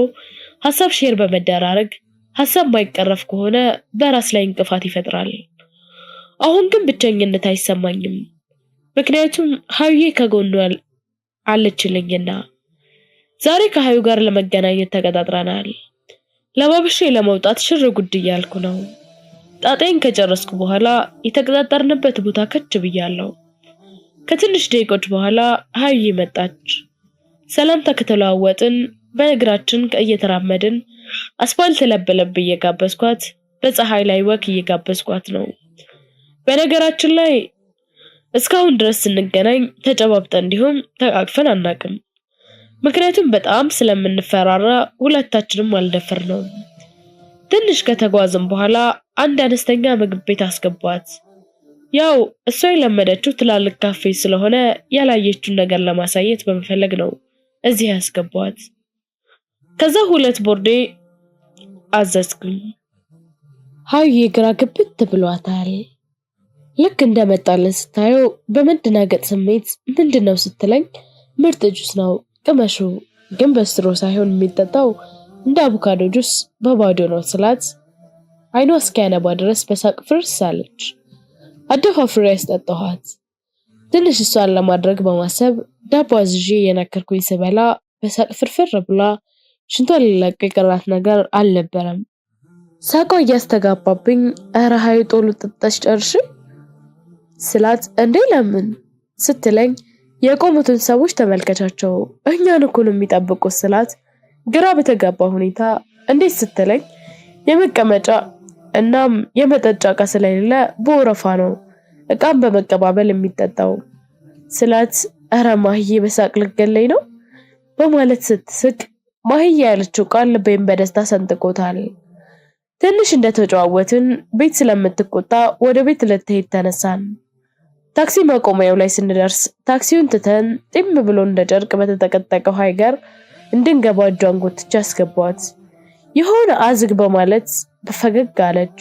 ሐሳብ ሼር በመደራረግ ሐሳብ ማይቀረፍ ከሆነ በራስ ላይ እንቅፋት ይፈጥራል። አሁን ግን ብቸኝነት አይሰማኝም። ምክንያቱም ሀዩዬ ከጎኑ አለችልኝና። ዛሬ ከሀዩ ጋር ለመገናኘት ተቀጣጥረናል። ለባብሼ ለመውጣት ሽር ጉድ እያልኩ ነው። ጣጣዬን ከጨረስኩ በኋላ የተቀጣጠርንበት ቦታ ከች ብያለሁ። ከትንሽ ደቂቆች በኋላ ሀዩዬ መጣች። ሰላምታ ከተለዋወጥን በእግራችን እየተራመድን አስፋልት ለበለብ እየጋበዝኳት በፀሐይ ላይ ወክ እየጋበዝኳት ነው። በነገራችን ላይ እስካሁን ድረስ ስንገናኝ ተጨባብጠን እንዲሁም ተቃቅፈን አናቅም። ምክንያቱም በጣም ስለምንፈራራ ሁለታችንም አልደፈርነውም። ትንሽ ከተጓዝን በኋላ አንድ አነስተኛ ምግብ ቤት አስገቧት። ያው እሷ የለመደችው ትላልቅ ካፌ ስለሆነ ያላየችውን ነገር ለማሳየት በመፈለግ ነው እዚህ ያስገቧት። ከዛ ሁለት ቦርዴ አዘዝኩኝ። ሀዩዬ ግራ ግብት ብሏታል። ልክ እንደመጣልን ስታየው በመደናገጥ ስሜት ምንድነው ስትለኝ ምርጥ ጁስ ነው ቅመሹ፣ ግን በስትሮ ሳይሆን የሚጠጣው እንደ አቮካዶ ጁስ በባዶ ነው ስላት አይኗ እስኪያነባ ድረስ በሳቅ ፍርስ አለች። አደፋፍሬ ያስጠጣኋት። ትንሽ እሷን ለማድረግ በማሰብ ዳቦ አዝዤ የነከርኩኝ ስበላ በሳቅ ፍርፍር ብላ ሽንቷን ሊለቅ የቀራት ነገር አልነበረም። ሳቋ እያስተጋባብኝ ኧረ ሀዩ ጦሉ ጥጣሽ ጨርሽ ስላት እንዴ ለምን ስትለኝ የቆሙትን ሰዎች ተመልከቻቸው እኛን እኮ ነው የሚጠብቁት ስላት ግራ በተጋባ ሁኔታ እንዴት ስትለኝ የመቀመጫ እናም የመጠጫ ዕቃ ስለሌለ በወረፋ ነው ዕቃም በመቀባበል የሚጠጣው ስላት ኧረ ማህዬ በሳቅ ልገለኝ ነው በማለት ስትስቅ ማህዬ ያለችው ቃል ልቤን በደስታ ሰንጥቆታል። ትንሽ እንደተጨዋወትን ቤት ስለምትቆጣ ወደ ቤት ልትሄድ ተነሳን። ታክሲ ማቆሚያው ላይ ስንደርስ ታክሲውን ትተን ጢም ብሎ እንደ ጨርቅ በተጠቀጠቀው ሃይገር እንድንገባ እጇን ጎትቼ አስገባኋት። የሆነ አዝግ በማለት በፈገግ አለች።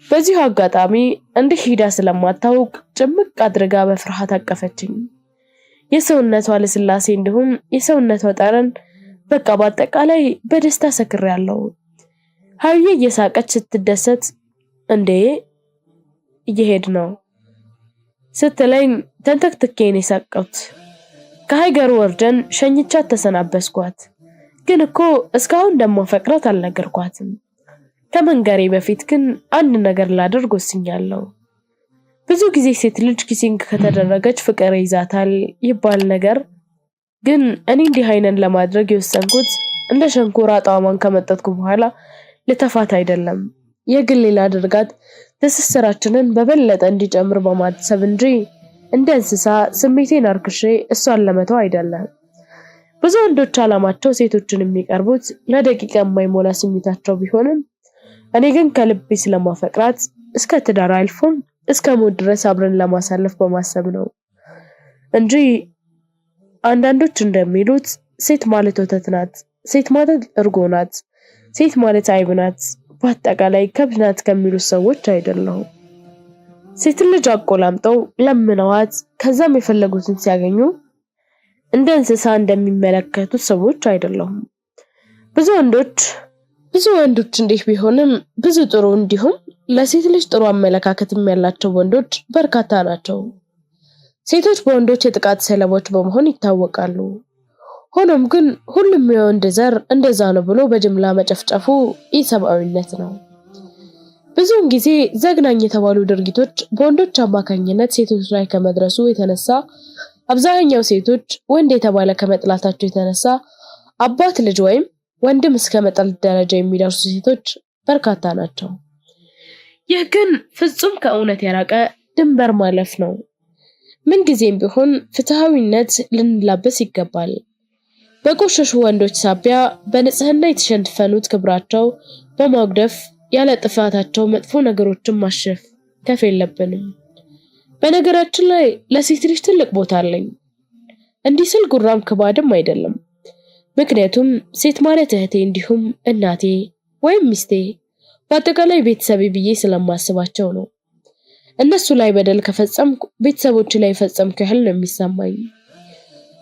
በዚሁ አጋጣሚ እንዲህ ሂዳ ስለማታውቅ ጭምቅ አድርጋ በፍርሃት አቀፈችኝ። የሰውነቷ ለስላሴ እንዲሁም የሰውነቷ ጠረን በቃ በአጠቃላይ በደስታ ሰክሬያለሁ። ሀዩዬ እየሳቀች ስትደሰት እንዴ እየሄድ ነው ስትለኝ ተንተክትኬን የሳቀሁት። ከሀይገሩ ወርደን ሸኝቻት ተሰናበስኳት። ግን እኮ እስካሁን እንደማፈቅራት አልነገርኳትም። ከመንገሬ በፊት ግን አንድ ነገር ላደርግ ወስኛለሁ። ብዙ ጊዜ ሴት ልጅ ኪሲንግ ከተደረገች ፍቅር ይዛታል ይባል ነገር፣ ግን እኔ እንዲህ አይነን ለማድረግ የወሰንኩት እንደ ሸንኮራ ጣዕሟን ከመጠጥኩ በኋላ ለተፋት አይደለም። የግሌ ላድርጋት ትስስራችንን በበለጠ እንዲጨምር በማሰብ እንጂ እንደ እንስሳ ስሜቴን አርክሼ እሷን ለመተው አይደለም። ብዙ ወንዶች አላማቸው ሴቶችን የሚቀርቡት ለደቂቃ የማይሞላ ስሜታቸው ቢሆንም እኔ ግን ከልቤ ስለማፈቅራት እስከ ትዳር አልፎም እስከ ሞት ድረስ አብረን ለማሳለፍ በማሰብ ነው እንጂ አንዳንዶች እንደሚሉት ሴት ማለት ወተት ናት፣ ሴት ማለት እርጎ ናት፣ ሴት ማለት አይብ ናት፣ በአጠቃላይ ከብት ናት ከሚሉት ሰዎች አይደለሁም። ሴት ልጅ አቆላምጠው ለምነዋት ከዛም የፈለጉትን ሲያገኙ እንደ እንስሳ እንደሚመለከቱት ሰዎች አይደለሁም። ብዙ ወንዶች እንዲህ ቢሆንም ብዙ ጥሩ እንዲሁም ለሴት ልጅ ጥሩ አመለካከት ያላቸው ወንዶች በርካታ ናቸው። ሴቶች በወንዶች የጥቃት ሰለቦች በመሆን ይታወቃሉ። ሆኖም ግን ሁሉም የወንድ ዘር እንደዛ ነው ብሎ በጅምላ መጨፍጨፉ ኢሰብአዊነት ነው። ብዙውን ጊዜ ዘግናኝ የተባሉ ድርጊቶች በወንዶች አማካኝነት ሴቶች ላይ ከመድረሱ የተነሳ አብዛኛው ሴቶች ወንድ የተባለ ከመጥላታቸው የተነሳ አባት ልጅ ወይም ወንድም እስከ መጥላት ደረጃ የሚደርሱ ሴቶች በርካታ ናቸው። ይህ ግን ፍጹም ከእውነት የራቀ ድንበር ማለፍ ነው። ምን ጊዜም ቢሆን ፍትሃዊነት ልንላበስ ይገባል። በቆሸሹ ወንዶች ሳቢያ በንጽህና የተሸፈኑት ክብራቸው በማጉደፍ ያለ ጥፋታቸው መጥፎ ነገሮችን ማሸፍ ከፍ የለብንም። በነገራችን ላይ ለሴት ልጅ ትልቅ ቦታ አለኝ። እንዲህ ስል ጉራም ከባድም አይደለም። ምክንያቱም ሴት ማለት እህቴ እንዲሁም እናቴ ወይም ሚስቴ በአጠቃላይ ቤተሰቤ ብዬ ስለማስባቸው ነው። እነሱ ላይ በደል ከፈጸምኩ ቤተሰቦች ላይ ፈጸምኩ ያህል ነው የሚሰማኝ።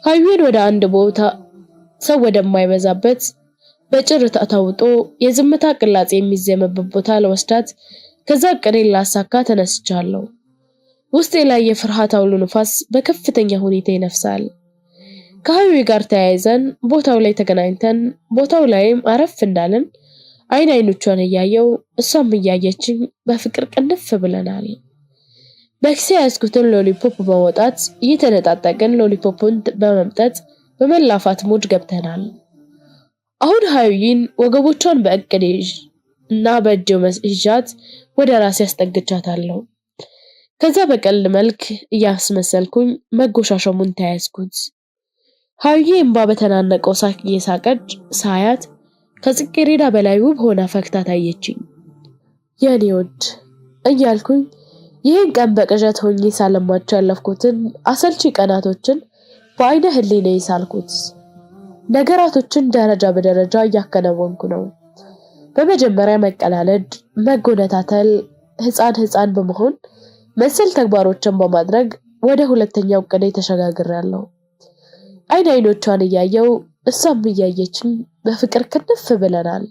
ሀዩን ወደ አንድ ቦታ ሰው ወደማይበዛበት በጭርታ ታውጦ የዝምታ ቅላጼ የሚዘመበት ቦታ ለወስዳት ከዛ ቀኔን ላሳካ ተነስቻለሁ። ውስጤ ላይ የፍርሃት አውሎ ንፋስ በከፍተኛ ሁኔታ ይነፍሳል። ከሀዩ ጋር ተያይዘን ቦታው ላይ ተገናኝተን ቦታው ላይም አረፍ እንዳለን አይኖቿን እያየው እሷም እያየችኝ በፍቅር ቅንፍ ብለናል። በክሴ ያስኩትን ሎሊፖፕ በመውጣት እየተነጣጠቅን ሎሊፖፑን በመምጠጥ በመላፋት ሙድ ገብተናል። አሁን ሀዩን ወገቦቿን በእቅድ እና በእጄ ይዣት ወደ ራሴ አስጠግቻታለሁ። ከዛ በቀልድ መልክ እያስመሰልኩኝ መጎሻሸሙን ተያያዝኩት። ሀዩዬ እንባ በተናነቀው ሳቅ እየሳቀች ሳያት ከጽጌረዳ በላይ ውብ ሆና ፈክታ ታየችኝ። የኔ ወድ እያልኩኝ ይህን ቀን በቅዠት ሆኜ ሳለማቸው ያለፍኩትን አሰልቺ ቀናቶችን በአይነ ህሊናዬ ሳልኩት። ነገራቶችን ደረጃ በደረጃ እያከናወንኩ ነው። በመጀመሪያ መቀላለድ፣ መጎነታተል፣ ህፃን በመሆን መሰል ተግባሮችን በማድረግ ወደ ሁለተኛው ቀኔ ተሸጋግሬያለሁ። አይኖቿን እያየው እሷም እያየችኝ በፍቅር ክንፍ ብለናል።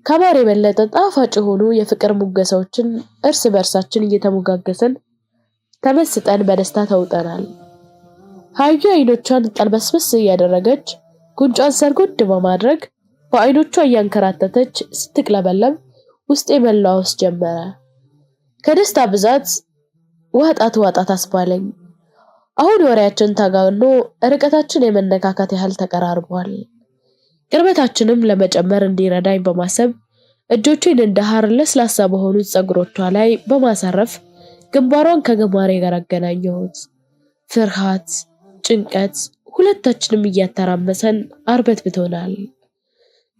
ከማር የበለጠ ጣፋጭ ሆኖ የፍቅር ሙገሳዎችን እርስ በርሳችን እየተሞጋገሰን ተመስጠን በደስታ ተውጠናል። ሀዩ አይኖቿን ቀልበስበስ እያደረገች ጉንጯን ሰርጎድ በማድረግ በአይኖቿ እያንከራተተች ስትቅለበለብ ውስጤ መላወስ ጀመረ። ከደስታ ብዛት ዋጣት አስባለኝ። አሁን ወሬያችን ታጋኖ ርቀታችን የመነካካት ያህል ተቀራርቧል። ቅርበታችንም ለመጨመር እንዲረዳኝ በማሰብ እጆቼን እንደ ሐር ለስላሳ በሆኑት ፀጉሮቿ ላይ በማሳረፍ ግንባሯን ከግንባሬ ጋር አገናኘሁት። ፍርሃት፣ ጭንቀት ሁለታችንም እያተራመሰን አርበትብቶናል።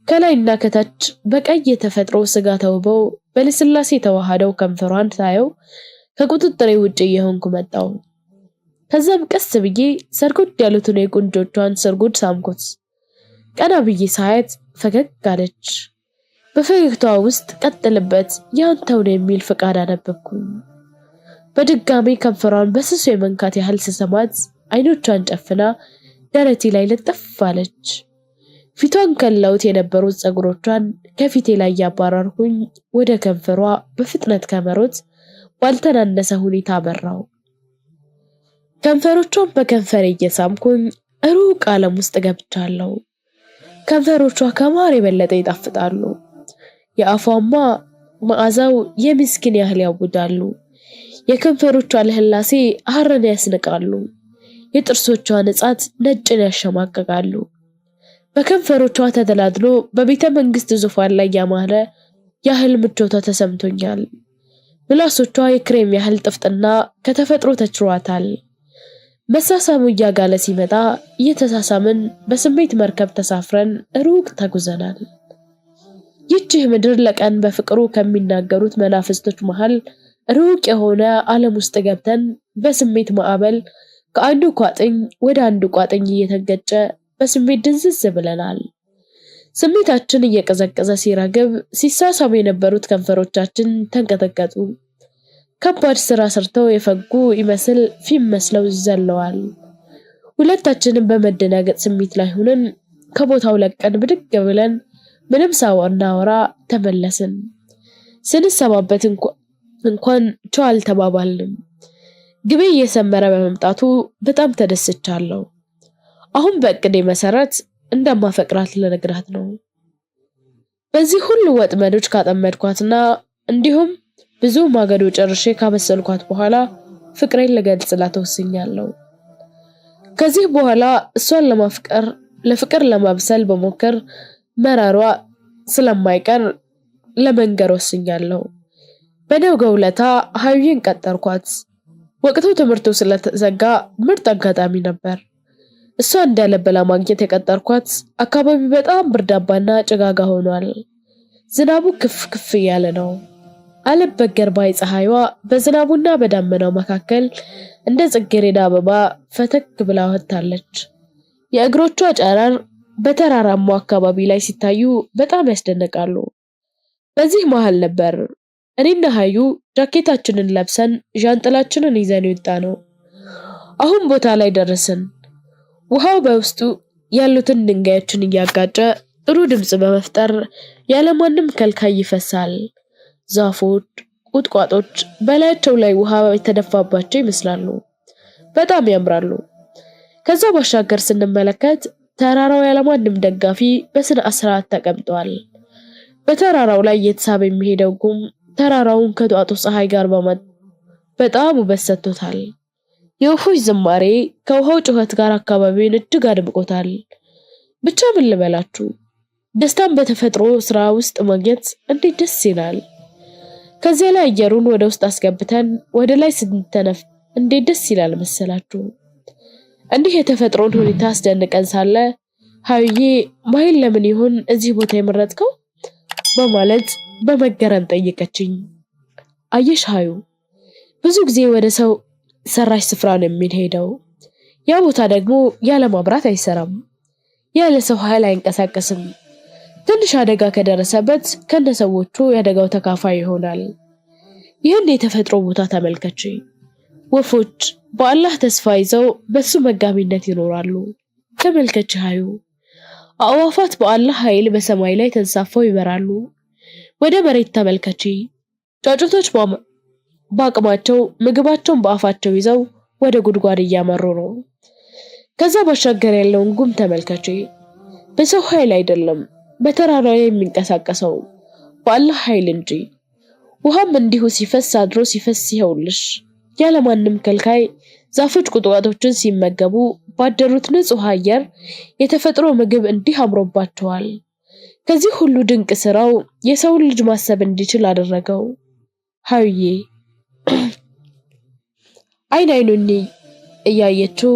ከላይና ከታች በቀይ የተፈጥሮ ስጋ ተውበው በልስላሴ ተዋሃደው ከንፈሯን ሳየው ከቁጥጥሬ ውጪ የሆንኩ መጣው። ከዛም ቀስ ብዬ ሰርጉድ ያሉትን የቁንጆቿን ሰርጉድ ሳምኩት። ቀና ብዬ ሳያት ፈገግ አለች። በፈገግታዋ ውስጥ ቀጥልበት ያንተው ነው የሚል ፍቃድ አነበብኩኝ። በድጋሚ ከንፈሯን በስሱ የመንካት ያህል ስሰማት አይኖቿን ጨፍና ደረቴ ላይ ለጠፍ አለች። ፊቷን ከለውት የነበሩት ጸጉሮቿን ከፊቴ ላይ ያባረርኩኝ ወደ ከንፈሯ በፍጥነት ከመሮጥ ባልተናነሰ ሁኔታ አበራው። ከንፈሮቿን በከንፈሬ እየሳምኩኝ ሩቅ ዓለም ውስጥ ገብቻለሁ። ከንፈሮቿ ከማር የበለጠ ይጣፍጣሉ። የአፏማ መዓዛው የምስኪን ያህል ያውዳሉ። የከንፈሮቿ ልህላሴ ሐርን ያስንቃሉ። የጥርሶቿ ንጻት ነጭን ያሸማቅቃሉ። በከንፈሮቿ ተደላድሎ በቤተ መንግስት ዙፋን ላይ ያማረ ያህል ምቾቷ ተሰምቶኛል። ምላሶቿ የክሬም ያህል ጥፍጥና ከተፈጥሮ ተችሯታል። መሳሳሙ እያጋለ ሲመጣ እየተሳሳምን በስሜት መርከብ ተሳፍረን ሩቅ ተጉዘናል። ይህች ምድር ለቀን በፍቅሩ ከሚናገሩት መናፍስቶች መሃል ሩቅ የሆነ ዓለም ውስጥ ገብተን በስሜት ማዕበል ከአንዱ ቋጥኝ ወደ አንዱ ቋጥኝ እየተገጨ በስሜት ድንዝዝ ብለናል። ስሜታችን እየቀዘቀዘ ሲራግብ ሲሳሳሙ የነበሩት ከንፈሮቻችን ተንቀጠቀጡ። ከባድ ስራ ሰርተው የፈጉ ይመስል ፊም መስለው ዘለዋል። ሁለታችንም በመደናገጥ ስሜት ላይ ሆነን ከቦታው ለቀን ብድግ ብለን ምንም ሳናወራ ተመለስን። ስንሰማበት እንኳን ቻው አልተባባልንም። ግቤ እየሰመረ በመምጣቱ በጣም ተደስቻለሁ። አሁን በእቅዴ መሰረት እንደማፈቅራት ልነግራት ነው። በዚህ ሁሉ ወጥመዶች ካጠመድኳትና እንዲሁም ብዙ ማገዶ ጨርሼ ካበሰልኳት በኋላ ፍቅሬን ልገልጽላት ወስኛለሁ። ከዚህ በኋላ እሷን ለፍቅር ለማብሰል በሞከር መራሯ ስለማይቀር ለመንገር ወስኛለሁ። በነገው ዕለት ሀዩን ቀጠርኳት። ወቅቱ ትምህርቱ ስለተዘጋ ምርጥ አጋጣሚ ነበር። እሷ እንዳለበላ ማግኘት የቀጠርኳት አካባቢ በጣም ብርዳባና ጭጋጋ ሆኗል። ዝናቡ ክፍ እያለ ነው። አለበገር ባይ ፀሐይዋ በዝናቡና በዳመናው መካከል እንደ ጽጌረዳ አበባ ፈተክ ብላ ወጥታለች። የእግሮቿ ጨረር በተራራማው አካባቢ ላይ ሲታዩ በጣም ያስደንቃሉ። በዚህ መሃል ነበር እኔና ሀዩ ጃኬታችንን ለብሰን ዣንጥላችንን ይዘን የወጣነው። አሁን ቦታ ላይ ደረስን። ውሃው በውስጡ ያሉትን ድንጋዮችን እያጋጨ ጥሩ ድምጽ በመፍጠር ያለማንም ከልካይ ይፈሳል። ዛፎች፣ ቁጥቋጦች በላያቸው ላይ ውሃ የተደፋባቸው ይመስላሉ። በጣም ያምራሉ። ከዛ ባሻገር ስንመለከት ተራራው ያለማንም ደጋፊ በስነ ስርዓት ተቀምጧል። በተራራው ላይ እየተሳበ የሚሄደው ጉም ተራራውን ከጧቱ ፀሐይ ጋር በጣም ውበት ሰጥቶታል። የወፎች ዝማሬ ከውሃው ጩኸት ጋር አካባቢውን እጅግ አድምቆታል። ብቻ ምን ልበላችሁ፣ ደስታን በተፈጥሮ ስራ ውስጥ ማግኘት እንዴት ደስ ይላል። ከዚያ ላይ አየሩን ወደ ውስጥ አስገብተን ወደ ላይ ስንተነፍ እንዴት ደስ ይላል መሰላችሁ። እንዲህ የተፈጥሮን ሁኔታ አስደንቀን ሳለ ሀዩዬ ማይል ለምን ይሆን እዚህ ቦታ የመረጥከው በማለት በመገረም ጠየቀችኝ። አየሽ ሀዩ፣ ብዙ ጊዜ ወደ ሰው ሰራሽ ስፍራ ነው የምንሄደው። ያ ቦታ ደግሞ ያለ ማብራት አይሰራም፣ ያለ ሰው ኃይል አይንቀሳቀስም። ትንሽ አደጋ ከደረሰበት ከነሰዎቹ ያደጋው ተካፋይ ይሆናል። ይህን የተፈጥሮ ቦታ ተመልከቺ። ወፎች በአላህ ተስፋ ይዘው በሱ መጋቢነት ይኖራሉ። ተመልከቺ ሀዩ፣ አዕዋፋት በአላህ ኃይል በሰማይ ላይ ተንሳፈው ይበራሉ። ወደ መሬት ተመልከቺ። ጫጩቶች በአቅማቸው ምግባቸውን በአፋቸው ይዘው ወደ ጉድጓድ እያመሩ ነው። ከዛ ባሻገር ያለውን ጉም ተመልከቺ። በሰው ኃይል አይደለም በተራራው የሚንቀሳቀሰው በአላህ ኃይል እንጂ። ውሃም እንዲሁ ሲፈስ አድሮ ሲፈስ ይኸውልሽ ያለማንም ከልካይ ዛፎች ቁጥቋጦችን ሲመገቡ ባደሩት ንጹህ አየር የተፈጥሮ ምግብ እንዲህ አምሮባቸዋል። ከዚህ ሁሉ ድንቅ ስራው የሰውን ልጅ ማሰብ እንዲችል አደረገው። ሀዩዬ አይኑን እያየችው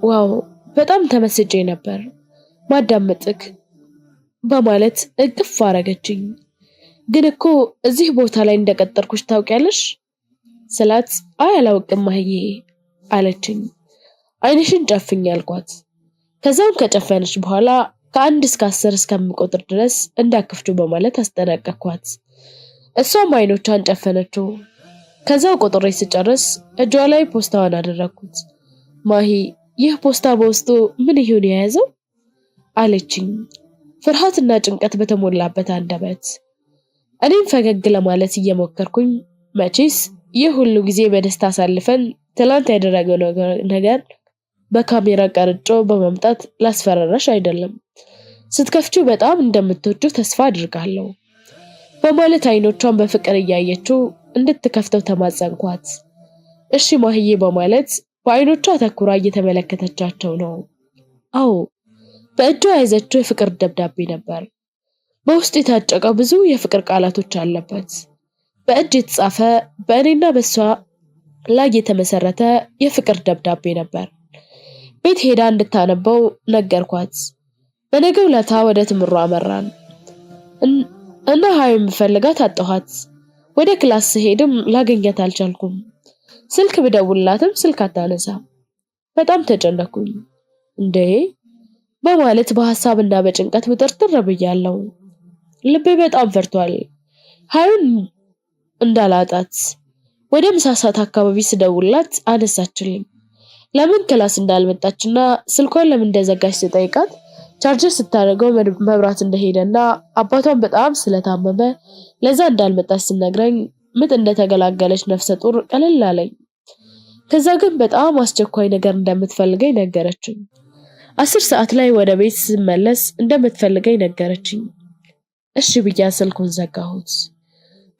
ዋው በጣም ተመስጬ ነበር ማዳመጥክ። በማለት እቅፍ አረገችኝ። ግን እኮ እዚህ ቦታ ላይ እንደቀጠርኩሽ ታውቂያለሽ ስላት አይ አላውቅም ማህዬ አለችኝ። አይንሽን ጨፍኝ አልኳት። ከዛም ከጨፈነች በኋላ ከ1 እስከ 10 እስከምቆጥር ድረስ እንዳከፍቱ በማለት አስጠነቀቅኳት። እሷም አይኖቿን ጨፈነችው። ከዛው ቆጥሬ ስጨርስ እጇ ላይ ፖስታዋን አደረኩት። ማሂ ይህ ፖስታ በውስጡ ምን ይሁን የያዘው አለችኝ ፍርሃትና ጭንቀት በተሞላበት አንደበት። እኔም ፈገግ ለማለት እየሞከርኩኝ መቼስ ይህ ሁሉ ጊዜ በደስታ አሳልፈን ትላንት ያደረገው ነገር በካሜራ ቀርጾ በማምጣት ላስፈራራሽ አይደለም፣ ስትከፍቺው በጣም እንደምትወጂው ተስፋ አድርጋለሁ በማለት አይኖቿን በፍቅር እያየችው እንድትከፍተው ተማጸንኳት። እሺ ማህዬ በማለት በአይኖቿ ተኩራ እየተመለከተቻቸው ነው። አዎ በእጇ ያዘችው የፍቅር ደብዳቤ ነበር። በውስጡ የታጨቀ ብዙ የፍቅር ቃላቶች አለበት። በእጅ የተጻፈ በእኔና በሷ ላይ የተመሰረተ የፍቅር ደብዳቤ ነበር። ቤት ሄዳ እንድታነበው ነገርኳት። በነገው ዕለት ወደ ትምሩ አመራን እና ሀይም ፈልጋት አጣኋት። ወደ ክላስ ሄድም ላገኛት አልቻልኩም። ስልክ ብደውልላትም ስልክ አታነሳም። በጣም ተጨነኩኝ። እንዴ በማለት በሐሳብና በጭንቀት ውጥርጥር ብያለሁ። ልቤ በጣም ፈርቷል። ሀይን እንዳላጣት ወደ ምሳ ሰዓት አካባቢ ስደውልላት አነሳችልኝ። ለምን ክላስ እንዳልመጣችና ስልኳን ለምን እንደዘጋች ስጠይቃት ቻርጀር ስታደርገው መብራት እንደሄደና አባቷን በጣም ስለታመመ ለዛ እንዳልመጣች ስነግረኝ ምጥ እንደተገላገለች ነፍሰ ጡር ቀለል አለኝ። ከዛ ግን በጣም አስቸኳይ ነገር እንደምትፈልገኝ ነገረችኝ። 10 ሰዓት ላይ ወደ ቤት ስመለስ እንደምትፈልገኝ ነገረችኝ። እሺ ብዬ ስልኩን ዘጋሁት።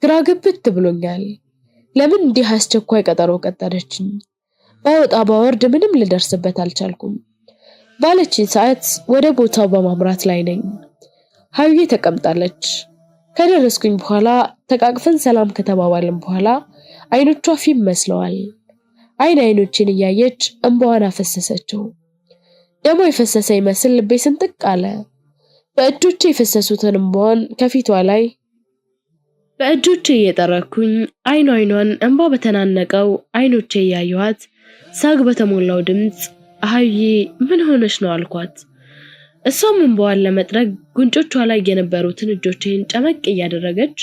ግራ ግብት ብሎኛል። ለምን እንዲህ አስቸኳይ ቀጠሮ ቀጠረችኝ? ባወጣ ባወርድ ምንም ልደርስበት አልቻልኩም። ባለችኝ ሰዓት ወደ ቦታው በማምራት ላይ ነኝ። ሀይዬ ተቀምጣለች። ከደረስኩኝ በኋላ ተቃቅፈን ሰላም ከተባባልን በኋላ አይኖቿ ፊም መስለዋል። አይኖቼን እያየች እንባዋን አፈሰሰችው። ደሞ የፈሰሰ ይመስል ልቤ ስንጥቅ አለ። በእጆቼ የፈሰሱትን እንባዋን ከፊቷ ላይ በእጆቼ እየጠረኩኝ አይኗን እንባ በተናነቀው አይኖቼ እያየኋት ሳግ በተሞላው ድምጽ ሀይዬ ምን ሆነሽ ነው አልኳት። እሷም እንባዋን ለመጥረግ ጉንጮቿ ላይ የነበሩትን እጆቼን ጨመቅ እያደረገች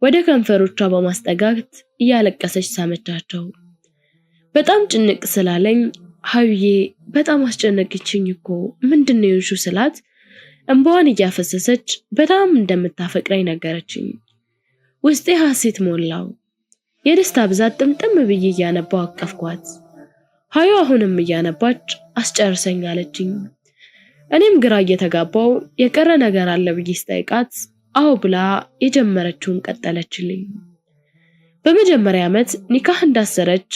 ወደ ከንፈሮቿ በማስጠጋት እያለቀሰች ሳመቻቸው። በጣም ጭንቅ ስላለኝ ሀይዬ በጣም አስጨነቅችኝ እኮ ምንድነው የሆንሽው ስላት እንባዋን እያፈሰሰች በጣም እንደምታፈቅረኝ ነገረችኝ። ውስጤ ሐሴት ሞላው። የደስታ ብዛት ጥምጥም ብዬ እያነባው አቀፍኳት። ሀዩ አሁንም እያነባች አስጨርሰኝ አለችኝ። እኔም ግራ እየተጋባው የቀረ ነገር አለ ብዬ ስጠይቃት አዎ ብላ የጀመረችውን ቀጠለችልኝ። በመጀመሪያ ዓመት ኒካህ እንዳሰረች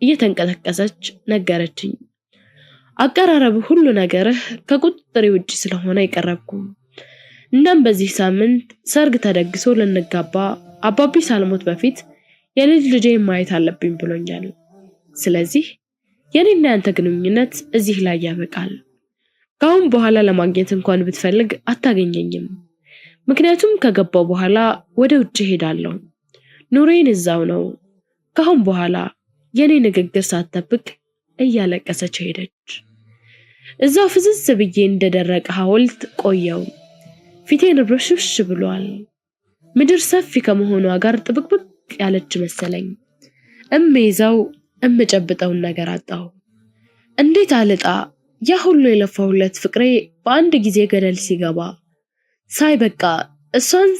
እየተንቀጠቀሰች ነገረችኝ። አቀራረብ ሁሉ ነገርህ ከቁጥጥሬ ውጪ ስለሆነ ይቀርብኩ። እናም በዚህ ሳምንት ሰርግ ተደግሶ ልንጋባ አባቢ ሳልሞት በፊት የልጅ ልጄን ማየት አለብኝ ብሎኛል። ስለዚህ የኔና ያንተ ግንኙነት እዚህ ላይ ያበቃል። ካሁን በኋላ ለማግኘት እንኳን ብትፈልግ አታገኘኝም። ምክንያቱም ከገባው በኋላ ወደ ውጭ ሄዳለሁ። ኑሬን እዛው ነው። ካሁን በኋላ የኔ ንግግር ሳትጠብቅ እያለቀሰች ሄደች። እዛው ፍዝዝ ብዬ እንደደረቀ ሐውልት ቆየው። ፊቴን ብርሽሽ ብሏል። ምድር ሰፊ ከመሆኗ ጋር ጥብቅብቅ ያለች መሰለኝ። እምይዘው እምጨብጠውን ነገር አጣሁ። እንዴት አልጣ ያ ሁሉ የለፋሁለት ፍቅሬ በአንድ ጊዜ ገደል ሲገባ ሳይ በቃ እሷን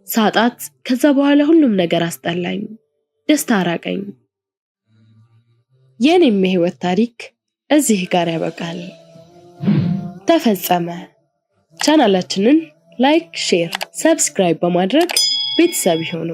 ሳጣት ከዛ በኋላ ሁሉም ነገር አስጠላኝ፣ ደስታ አራቀኝ። የኔም የህይወት ታሪክ እዚህ ጋር ያበቃል። ተፈጸመ። ቻናላችንን ላይክ፣ ሼር፣ ሰብስክራይብ በማድረግ ቤተሰብ ይሁኑ።